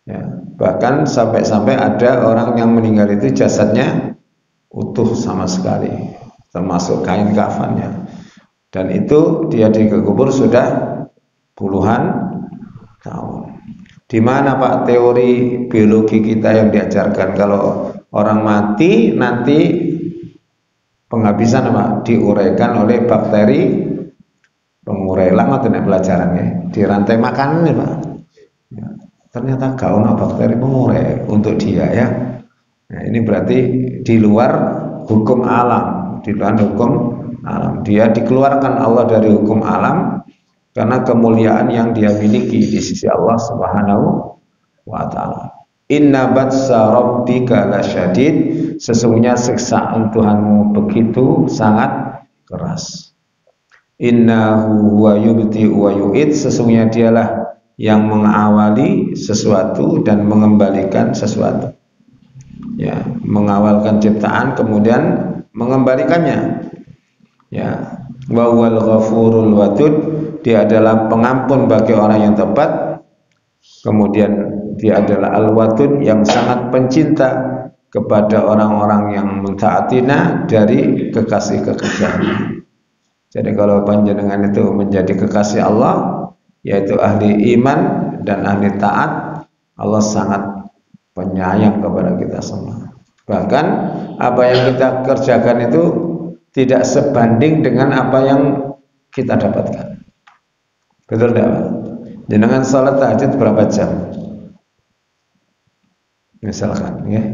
Ya, bahkan sampai-sampai ada orang yang meninggal itu jasadnya utuh sama sekali, termasuk kain kafannya, dan itu dia dikubur sudah puluhan tahun. Di mana Pak teori biologi kita yang diajarkan kalau orang mati nanti penghabisan apa? Diuraikan oleh bakteri pengurai. Lama tuh nek pelajarannya di rantai makanan ya Pak. Ya, ternyata gak ono bakteri pengurai untuk dia ya. Nah, ini berarti di luar hukum alam, di luar hukum alam. Dia dikeluarkan Allah dari hukum alam karena kemuliaan yang dia miliki di sisi Allah Subhanahu wa taala. Inna batsa rabbika lasyadid, sesungguhnya siksaan Tuhanmu begitu sangat keras. Innahu huwa yubdi'u wa yu'id, sesungguhnya dialah yang mengawali sesuatu dan mengembalikan sesuatu. Ya, mengawalkan ciptaan kemudian mengembalikannya. Ya, wa huwal ghafurul wadud, dia adalah pengampun bagi orang yang tepat. Kemudian dia adalah al-wadud, yang sangat pencinta kepada orang-orang yang mentaatina dari kekasih-kekasihnya. Jadi kalau panjenengan itu menjadi kekasih Allah, yaitu ahli iman dan ahli taat, Allah sangat penyayang kepada kita semua. Bahkan apa yang kita kerjakan itu tidak sebanding dengan apa yang kita dapatkan. Betul tidak? Jenengan salat tahajud berapa jam? Misalkan, ya,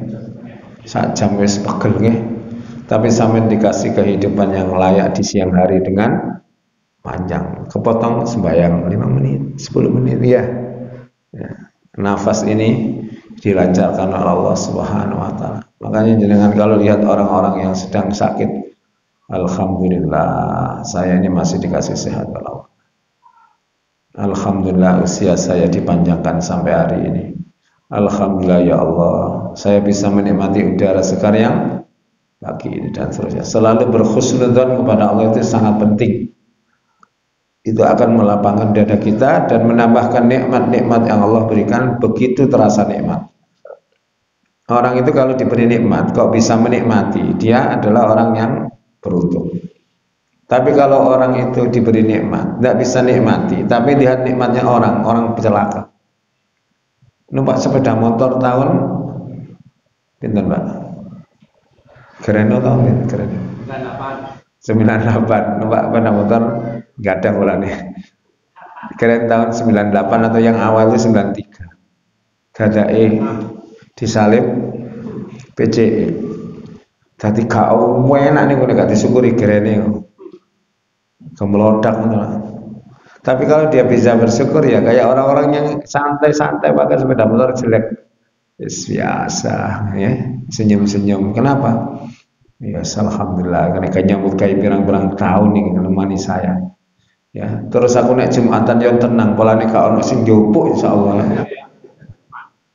1 jam wis pegel, ya. Tapi sampai dikasih kehidupan yang layak di siang hari dengan panjang, kepotong sembahyang 5 menit, 10 menit, ya. Nafas ini dilancarkan oleh Allah Subhanahu wa taala. Makanya jenengan kalau lihat orang-orang yang sedang sakit, alhamdulillah saya ini masih dikasih sehat oleh Allah. Alhamdulillah usia saya dipanjangkan sampai hari ini. Alhamdulillah ya Allah, saya bisa menikmati udara segar yang pagi ini dan seterusnya. Selalu berhusnudzon kepada Allah itu sangat penting. Itu akan melapangkan dada kita dan menambahkan nikmat-nikmat yang Allah berikan, begitu terasa nikmat. Orang itu kalau diberi nikmat, kok bisa menikmati, dia adalah orang yang beruntung. Tapi kalau orang itu diberi nikmat, tidak bisa nikmati, tapi lihat nikmatnya orang celaka. Numpak sepeda motor tahun pinten Pak? Keren tahun keren. 98 numpak sepeda motor nggak ada mulanya. Keren tahun 98 atau yang awal itu 93. Gadae disalib PCE. Dadi gak enak nih kalau gak disyukuri kerene. Kemelodak ngono. Tapi kalau dia bisa bersyukur ya kayak orang-orang yang santai-santai pakai sepeda motor jelek. Biasa ya, senyum-senyum. Kenapa? Ya alhamdulillah karena nyambut kayak pirang-pirang tahun nih menemani saya. Ya, terus aku naik Jumatan yang tenang, polane gak ono sing njupuk insyaallah.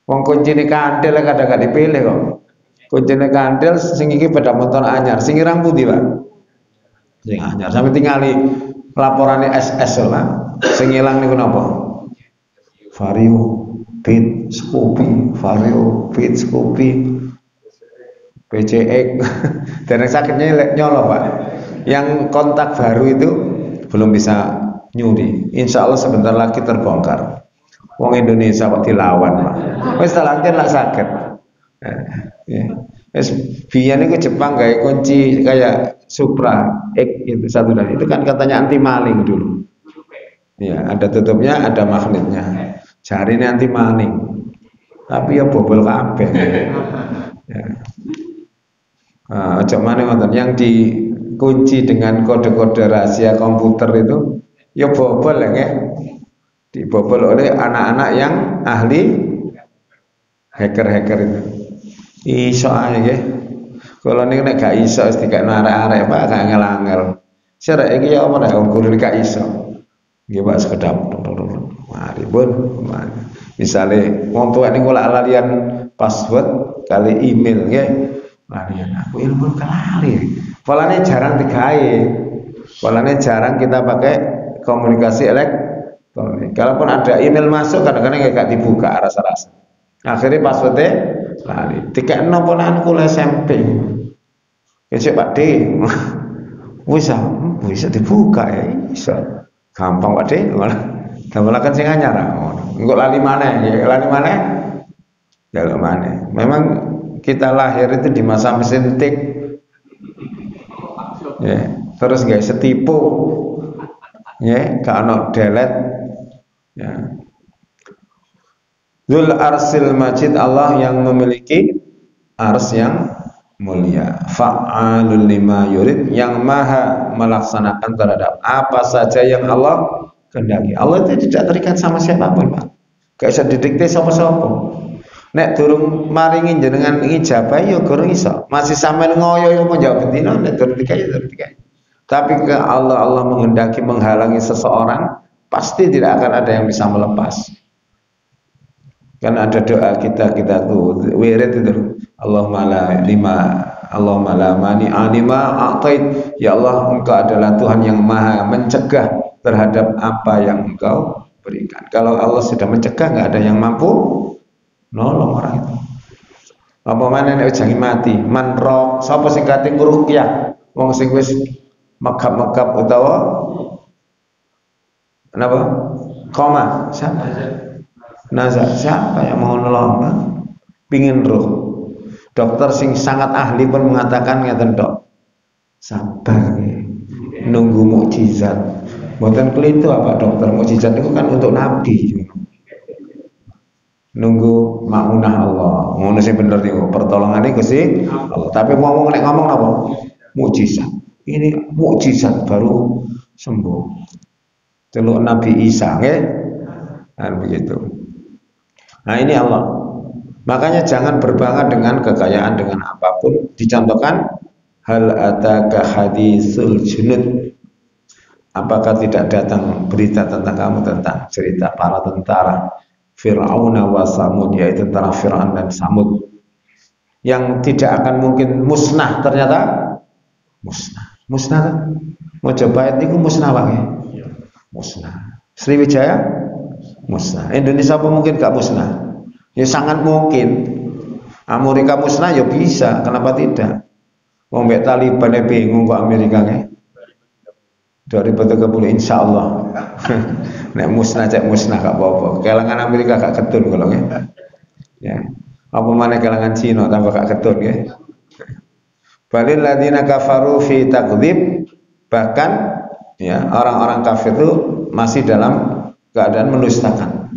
Wong kuncine kandel kadang-kadang dipilih kok. Kuncine kandel sing iki sepeda motor anyar, sing irang pundi, Pak? Sing anyar. Sampai tingali laporane SS Pak. Sing ilang niku napa? Vario, Beat, Scoopy, Vario, Beat, Scoopy, PCX. Dan yang sakitnya nyolok Pak. Yang kontak baru itu belum bisa nyuri. Insya Allah sebentar lagi terbongkar. Wong Indonesia kok dilawan Pak. Wis talanten lak saged. Wis biyen iku Jepang gawe kunci kayak Supra X itu satu dan itu kan katanya anti maling dulu. Ya, ada tutupnya, ada magnetnya. Jari ini anti maling. Tapi ya bobol kabeh. Ya. Ojo maneh wonten yang dikunci dengan kode-kode rahasia komputer itu ya bobol ya. Dibobol oleh anak-anak yang ahli hacker-hacker itu. Iso aja ya. Kalau ini gak iso wis dikekno arek-arek Pak gak ngel-angel. Sira iki ya apa nek guru gak iso. Nggih Pak sekedap. Mari pun. Misale wong tuwa niku lalian password kali email nggih. Lalian aku ilmu kelali. Polane jarang digawe. Polane jarang kita pakai komunikasi elektronik. Kalaupun ada email masuk kadang-kadang gak dibuka rasa-rasa. Akhirnya passwordnya lali. Tiga nompolan kula SMP. Besok Pak D. Bisa dibuka ya. Bisa. Gampang Pak D. Gampang kan sing anyar. Engko lali maneh, ya lali maneh. Ya maneh. Memang kita lahir itu di masa mesin tik. Ya, terus guys setipu. Ya, gak ono delete. Ya. Dzul arsil majid, Allah yang memiliki ars yang mulia. Fa'alul lima yurid, yang maha melaksanakan terhadap apa saja yang Allah kehendaki. Allah itu tidak terikat sama siapapun, Pak. Gak bisa didikte sapa-sapa. Nek durung maringi jenengan ijabah ya durung iso. Masih sampean ngoyo yo menjawab bendina nek durung dikai. Tapi ke Allah menghendaki menghalangi seseorang, pasti tidak akan ada yang bisa melepas. Kan ada doa kita tuh wirid itu, Allahumma la mani anima a'tait. Ya Allah, Engkau adalah Tuhan yang maha mencegah terhadap apa yang Engkau berikan. Kalau Allah sudah mencegah, nggak ada yang mampu nolong orang itu. Apa mana nek jangan mati, manro sapa sing kate ngruqyah, wong sing wis megap-megap utawa kenapa? Koma, siapa? Nazar, siapa yang mau nolong? Pingin roh. Dokter sing sangat ahli pun mengatakan ngeten tok. Sabar nunggu mukjizat. Mboten kelitu apa dokter, mukjizat itu kan untuk nabi. Nunggu maunah Allah. Ngono sing bener niku, pertolongane Gusti Allah. Tapi ngomong napa? Mukjizat. Ini mukjizat baru sembuh. Celuk Nabi Isa, nggih. Kan begitu. Nah ini Allah. Makanya jangan berbangga dengan kekayaan, dengan apapun. Dicontohkan hal ataka hadisul junud. Apakah tidak datang berita tentang kamu, tentang cerita para tentara Fir'aun wa Samud, yaitu tentara Fir'aun dan Samud yang tidak akan mungkin musnah, ternyata musnah kan? Mau coba itu musnah wae. Musnah. Sriwijaya musnah. Indonesia apa mungkin gak musnah? Ya sangat mungkin. Amerika musnah ya bisa, kenapa tidak? Wong mbek Taliban bingung kok Amerika nggih. 2030 insyaallah. Nek musnah cek musnah gak apa-apa. Kelangan Amerika gak ketun kalau nggih. Ya. Apa mana kelangan Cina tambah gak ketun nggih. Balil ladzina kafaru fi takdzib, bahkan ya orang-orang kafir itu masih dalam keadaan mendustakan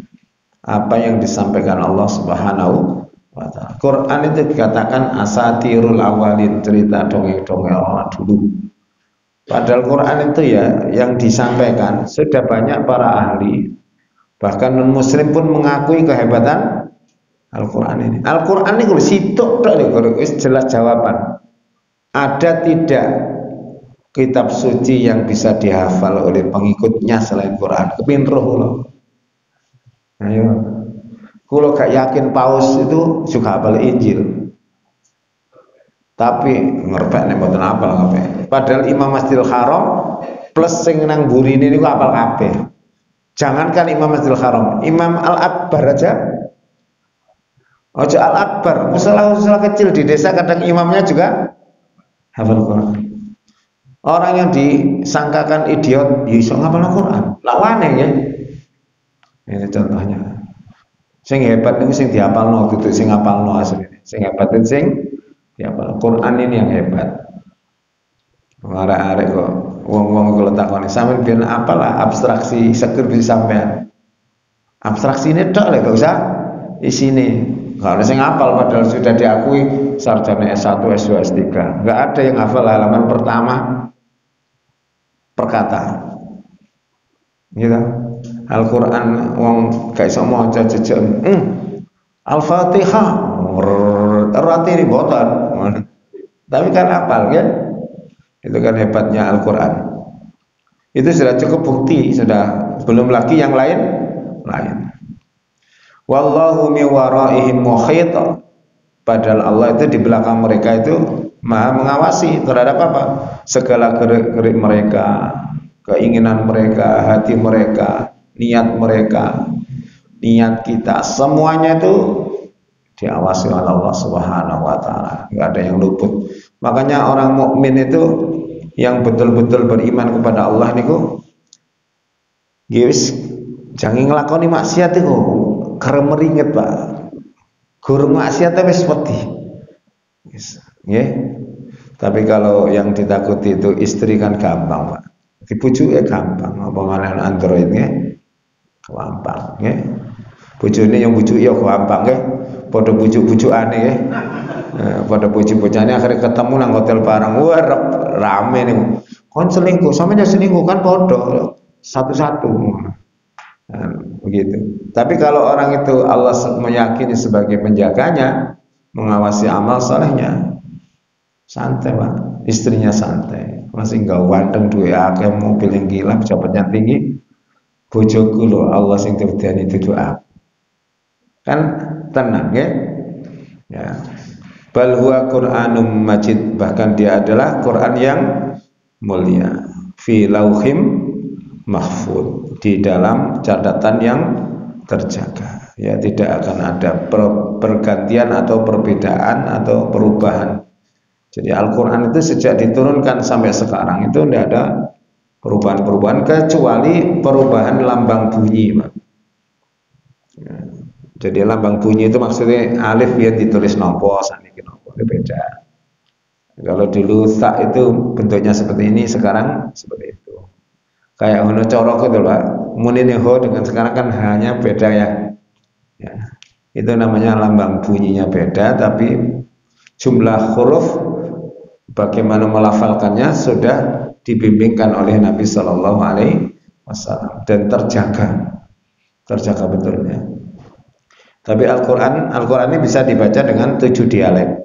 apa yang disampaikan Allah Subhanahu wa taala. Quran itu dikatakan asatirul awalin, cerita dongeng-dongeng orang dulu. Padahal Quran itu ya yang disampaikan sudah banyak para ahli, bahkan non muslim pun mengakui kehebatan Al-Quran ini. Al-Quran ini kalau sitok jelas jawaban. Ada tidak kitab suci yang bisa dihafal oleh pengikutnya selain Quran? Kepin roh loh. Ayo, kalau gak yakin paus itu juga hafal Injil, tapi ngerbek nih mboten hafal kabeh. Padahal Imam Masjidil Haram plus sing nang burine niku hafal kabeh. Jangankan Imam Masjidil Haram, Imam Al-Akbar aja. Ojo Al-Akbar, musola kecil di desa kadang imamnya juga hafal Quran. Orang yang disangkakan idiot, ya iso ngapal Quran. Lawane ya. Ini contohnya. Sing hebat itu sing dihafalno, dudu sing ngapalno asline. Sing hebat itu sing dihafal. Quran ini yang hebat. Arek-arek kok wong-wong kalau takoni sampean biyen apalah abstraksi seger bisa sampean. Abstraksi ini tok lho, gak usah isine. Kalau sing hafal padahal sudah diakui sarjana S1, S2, S3. Enggak ada yang hafal halaman pertama perkataan. Gitu. Al-Qur'an wong gak iso maca jejeg. Al-Fatihah. Rati ini boten. Tapi kan hafal kan? Itu kan hebatnya Al-Quran. Itu sudah cukup bukti, sudah belum lagi yang lain. Wallahu mi waraihim muhit. Padahal Allah itu di belakang mereka itu maha mengawasi terhadap apa? Segala gerak-gerik mereka, keinginan mereka, hati mereka, niat mereka, niat kita, semuanya itu diawasi oleh Allah Subhanahu wa taala. Enggak ada yang luput. Makanya orang mukmin itu yang betul-betul beriman kepada Allah niku guys, jangan nglakoni maksiat iku karep meringet, Pak. Guru maksiat wis wedi. Wis, nggih. Tapi kalau yang ditakuti itu istri kan gampang, Pak. Dibujuke gampang, apa malah Android nggih. Gampang nggih. Bojone yang bujuk ya gampang nggih. Padha bujuk-bujukane nggih. Pada bujuk-bujukane akhirnya ketemu nang hotel bareng. Wah, rame nih. Kon selingkuh, sampeyan selingkuh kan padha satu-satu. Nah, begitu. Tapi kalau orang itu Allah meyakini sebagai penjaganya, mengawasi amal solehnya, santai Pak, istrinya santai, masih nggak wanteng duwe akeh mobil yang gila, pejabatnya tinggi, bojoku lo Allah sing terdani itu doa, kan tenang ya. Ya. Bal huwa Qur'anum Majid, bahkan dia adalah Quran yang mulia, fi lauhim mahfud, di dalam catatan yang terjaga. Ya, tidak akan ada pergantian atau perbedaan atau perubahan. Jadi Al-Quran itu sejak diturunkan sampai sekarang itu tidak ada perubahan-perubahan kecuali perubahan lambang bunyi, Pak. Ya. Jadi lambang bunyi itu maksudnya alif biar ditulis nopo, saniki nopo, itu beda. Kalau dulu tak itu bentuknya seperti ini, sekarang seperti itu. Kayak hono corok itu Pak, munine ho dengan sekarang kan hanya beda ya. Ya. Itu namanya lambang bunyinya beda, tapi jumlah huruf bagaimana melafalkannya sudah dibimbingkan oleh Nabi Shallallahu Alaihi Wasallam dan terjaga betulnya. Tapi Al-Quran ini bisa dibaca dengan 7 dialek.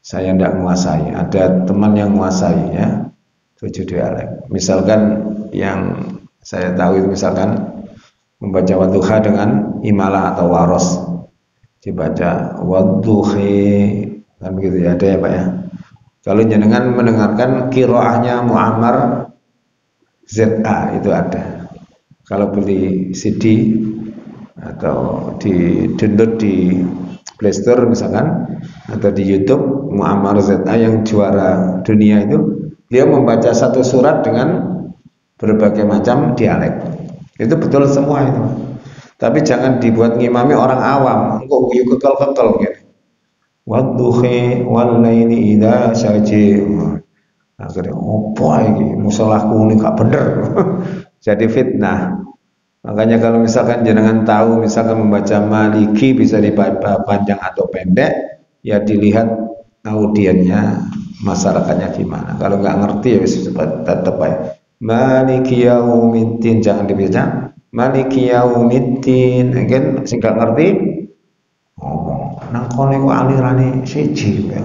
Saya tidak menguasai, ada teman yang menguasai ya. 7 dialek. Misalkan yang saya tahu itu misalkan membaca wadduha dengan imalah atau waros, dibaca wadduhi, kan begitu ya, ada ya Pak ya. Kalau jenengan mendengarkan qiraahnya Muammar ZA itu ada. Kalau beli CD atau di download di Play Store misalkan atau di YouTube, Muammar ZA yang juara dunia itu, dia membaca satu surat dengan berbagai macam dialek. Itu betul semua itu. Tapi jangan dibuat ngimami orang awam, kok guyu kekel-kekel gitu. Wadduhi wal laili idza saji. Akhirnya opo iki musholahku ini gak bener. Jadi fitnah. Makanya kalau misalkan jenengan tahu misalkan membaca Maliki bisa dibaca panjang atau pendek, ya dilihat audiennya, masyarakatnya gimana. Kalau nggak ngerti ya tetap aja Maliki yaumiddin, jangan dibaca Maliki yaumiddin. Kan sing gak ngerti ngomong nang kono iku alirane siji ya.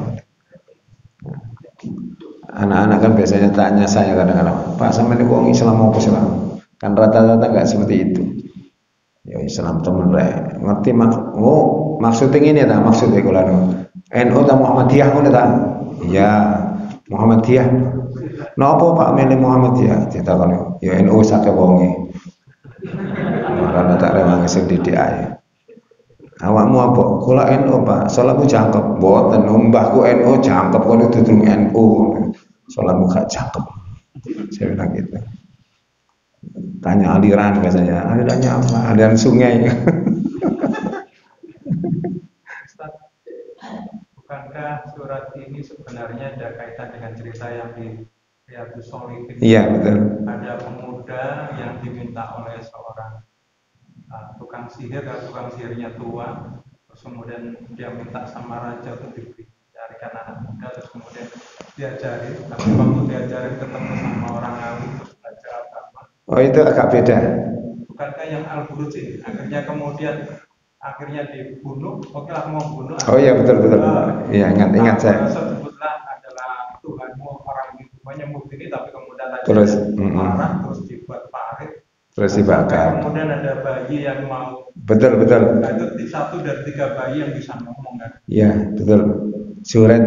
Anak-anak kan biasanya tanya saya kadang-kadang, Pak sampeyan niku wong Islam apa Islam? Kan rata-rata nggak seperti itu. Ya Islam temen rek. Ngerti maksudnya ini ta, maksudnya kula NU ta Muhammadiyah ngono ta? Iya, Muhammadiyah. Napa Pak milih Muhammadiyah? Ditakoni. Ya NU sakit wonge. Marane tak rewangi sing didik ae. Awakmu apa? Kula NU Pak. Salatmu jangkep. Mboten, mbahku NU jangkep kono dudu NU. Salatmu gak jangkep. Saya bilang gitu. Tanya aliran biasanya. Alirannya apa? Aliran sungai. Bukankah surat ini sebenarnya ada kaitan dengan cerita yang di Riyadhus Shalihin? Iya betul. Ada pemuda yang diminta oleh seorang tukang sihirnya tua, terus kemudian dia minta sama raja untuk dicarikan anak muda, terus kemudian diajari, tapi waktu diajarin ketemu sama orang alim terus belajar agama. Oh itu agak beda. Bukankah yang Al-Buruj ini akhirnya dibunuh? Oke lah mau bunuh. Oh iya betul. Iya ingat saya. Sebutlah adalah Tuhanmu orang itu menyembut ini, tapi kemudian terus marah, terus dibuat parit, terus dibakar. Kemudian ada bayi yang mau. Betul. Nah, itu 1 dari 3 bayi yang bisa ngomong kan? Iya betul. Juret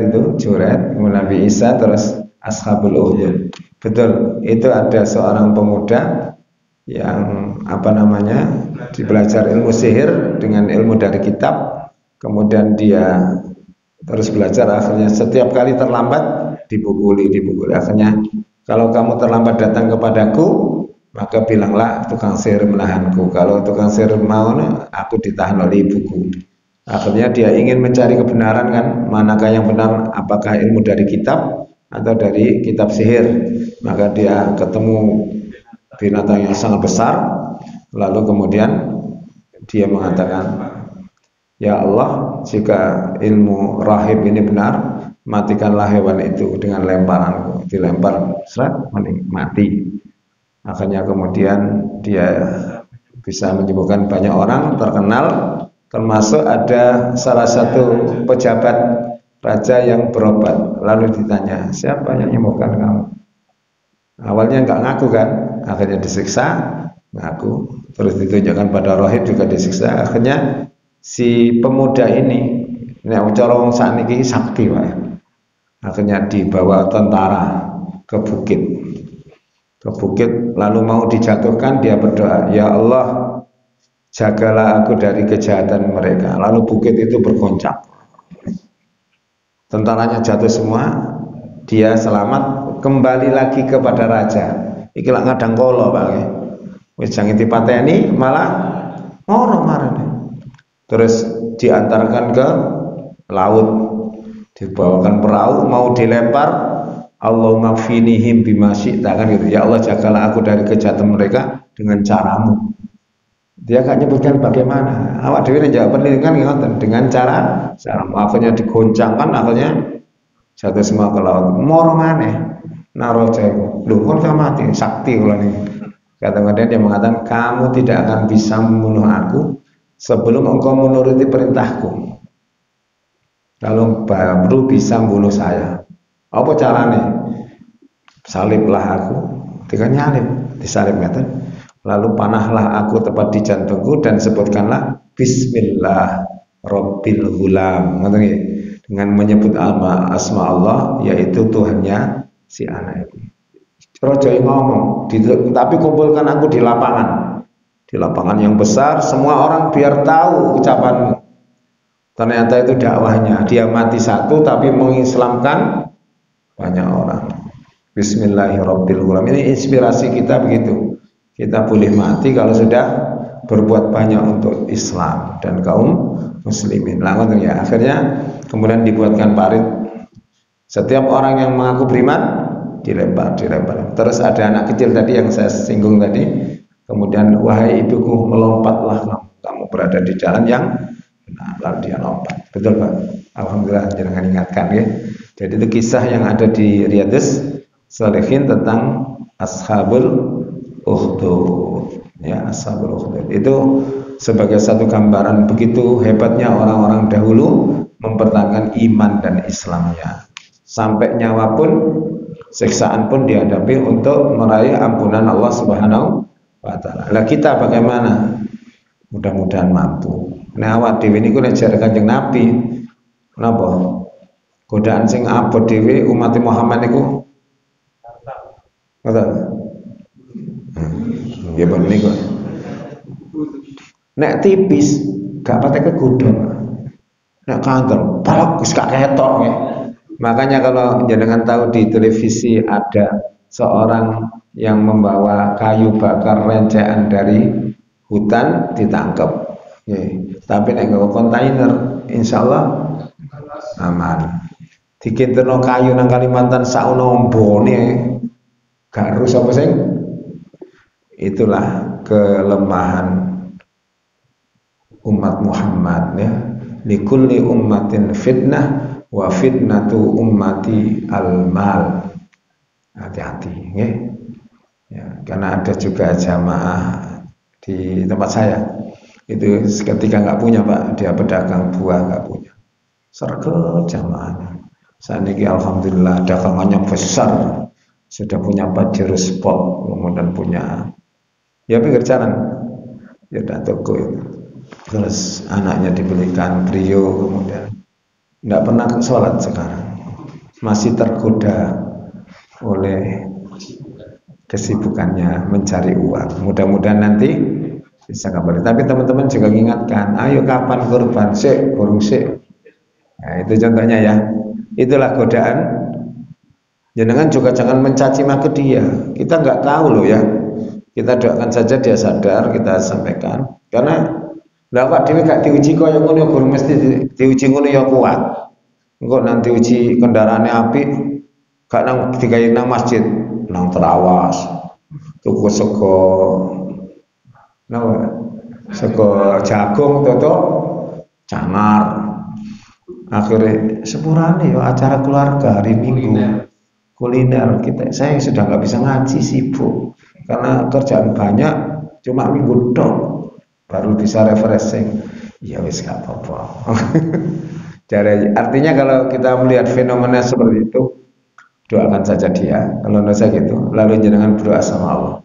Nabi Isa terus Ashabul Ukhdud. Betul, itu ada seorang pemuda yang belajar ilmu sihir dengan ilmu dari kitab, kemudian dia terus belajar, akhirnya setiap kali terlambat dipukuli. Akhirnya kalau kamu terlambat datang kepadaku, maka bilanglah tukang sihir menahanku. Kalau tukang sihir mau, aku ditahan oleh ibuku. Akhirnya dia ingin mencari kebenaran kan, manakah yang benar, apakah ilmu dari kitab atau dari kitab sihir. Maka dia ketemu binatang yang sangat besar, lalu kemudian dia mengatakan, ya Allah, jika ilmu rahib ini benar, matikanlah hewan itu dengan lemparanku. Dilempar, seret, mati. Akhirnya kemudian dia bisa menyembuhkan banyak orang terkenal, termasuk ada salah satu pejabat raja yang berobat. Lalu ditanya, siapa yang menyembuhkan kamu? Awalnya nggak ngaku kan, akhirnya disiksa, ngaku. Terus ditunjukkan pada rohib juga disiksa. Akhirnya si pemuda ini, cara wong sakniki sakti Pak. Akhirnya dibawa tentara ke bukit, lalu mau dijatuhkan, dia berdoa, ya Allah, jagalah aku dari kejahatan mereka. Lalu bukit itu bergoncang, tentaranya jatuh semua, dia selamat, kembali lagi kepada raja. Iki lak ngadang kala Pak. Wis jangan dipateni malah ngono marane. Terus diantarkan ke laut, dibawakan perahu, mau dilempar, Allahumma finihim bima syi'ta, kan gitu. Ya Allah, jagalah aku dari kejahatan mereka dengan caramu. Dia gak nyebutkan bagaimana. Awak dewi jawab penelitian kan dengan cara akhirnya digoncangkan, akhirnya jatuh semua ke laut. Moro maneh naro jago. Loh, kan mati sakti kalau ini. Kadang-kadang dia mengatakan, kamu tidak akan bisa membunuh aku sebelum engkau menuruti perintahku. Kalau baru bisa membunuh saya. Apa caranya? Saliblah aku, tiga nyalib, disalib ngeten. Lalu panahlah aku tepat di jantungku dan sebutkanlah Bismillah Rabbil Ghulam. Dengan menyebut asma Allah, yaitu Tuhannya si anak itu. Raja ngomong, tapi kumpulkan aku di lapangan yang besar, semua orang biar tahu ucapanmu. Ternyata itu dakwahnya. Dia mati satu tapi mengislamkan banyak orang. Bismillahirrahmanirrahim. Ini inspirasi kita begitu. Kita boleh mati kalau sudah berbuat banyak untuk Islam dan kaum muslimin. Langsung ya. Akhirnya kemudian dibuatkan parit. Setiap orang yang mengaku beriman dilempar. Terus ada anak kecil tadi yang saya singgung tadi. Kemudian, wahai ibuku, melompatlah kamu berada di jalan yang benar. Lalu dia lompat. Betul Pak? Alhamdulillah jangan ingatkan ya. Jadi itu kisah yang ada di Riyadhus Shalihin tentang Ashabul Ukhdud. Ya, Ashabul Ukhdud. Itu sebagai satu gambaran begitu hebatnya orang-orang dahulu mempertahankan iman dan Islamnya. Sampai nyawa pun, siksaan pun dihadapi untuk meraih ampunan Allah Subhanahu wa Ta'ala. Lah kita bagaimana? Mudah-mudahan mampu. Nah awak dhewe niku nek jare Kanjeng Nabi, napa? Godaan sing abot dhewe umat Muhammad niku. Ngoten. Ya bener niku. Nek tipis gak patek kegodhong. Nek kantor, palak wis gak ketok ya. Makanya kalau jenengan tahu di televisi ada seorang yang membawa kayu bakar rencean dari hutan ditangkap. Ya. Tapi nek nggawa kontainer, insyaallah aman. Dikinterno kayu nang Kalimantan sauno ombone gak rusak apa sing. Itulah kelemahan umat Muhammad ya. Likulli ummatin fitnah wa fitnatu ummati al-mal. Hati-hati ya. Ya, karena ada juga jamaah di tempat saya itu ketika nggak punya Pak, dia pedagang buah nggak punya, sergel jamaahnya. Saat ini alhamdulillah dagangannya besar, sudah punya pajero spot, kemudian punya ya pinggir jalan, ya ada toko itu. Terus anaknya dibelikan brio, kemudian nggak pernah sholat sekarang, masih tergoda oleh kesibukannya mencari uang. Mudah-mudahan nanti bisa kembali. Tapi teman-teman juga ingatkan, ayo kapan kurban sik, burung sik. Nah, itu contohnya ya. Itulah godaan. Jangan juga jangan mencaci maki dia. Kita nggak tahu loh ya. Kita doakan saja dia sadar, kita sampaikan. Karena Lah kok dhewe gak diuji kaya ngono ya guru mesti diuji ngono ya kuat. Engko nanti uji kendaraane apik gak nang digawe nang masjid, nang terawas. Tuku sego napa? Sego jagung toto cangar. Akhirnya sepurane ya acara keluarga hari Minggu. Kuliner kita, saya sudah nggak bisa ngaji, sibuk karena kerjaan banyak, cuma minggu dong baru bisa refreshing. Ya wis gak apa-apa. Jadi artinya kalau kita melihat fenomena seperti itu, doakan saja dia. Kalau saya gitu, lalu jangan berdoa sama Allah.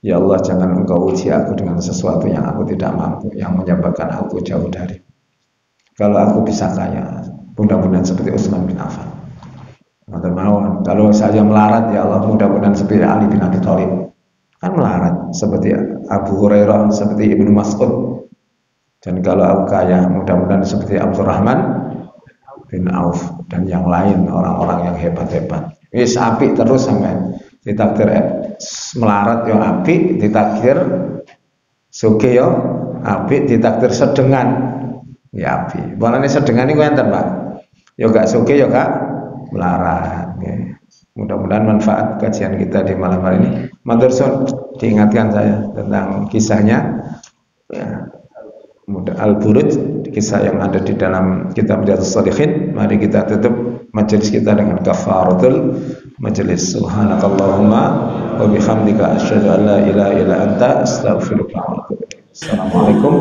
Ya Allah, jangan engkau uji aku dengan sesuatu yang aku tidak mampu, yang menyebabkan aku jauh dari. Kalau aku bisa kaya, mudah-mudahan seperti Utsman bin Affan. Kalau saya melarat, ya Allah, mudah-mudahan seperti Ali bin Abi Thalib. Kan melarat, seperti Abu Hurairah, seperti Ibnu Mas'ud. Dan kalau aku kaya, mudah-mudahan seperti Abdurrahman bin Auf dan yang lain, orang-orang yang hebat-hebat. Wis apik terus sampai ditakdir melarat yo apik, ditakdir sugih yo apik, ditakdir sedengan ya apik. Balane sedengan niku enten, Pak. Yo gak sugih yo gak melarat. Ya. Mudah-mudahan manfaat kajian kita di malam hari ini. Matur suwun, diingatkan saya tentang kisahnya ya, Al-Buruj, kisah yang ada di dalam kitab Riyadhus Shalihin. Mari kita tutup majelis kita dengan kafaratul majelis. Subhanakallahumma wa bihamdika asyhadu an la ilaha illa anta astaghfiruka wa atubu ilaik. Assalamualaikum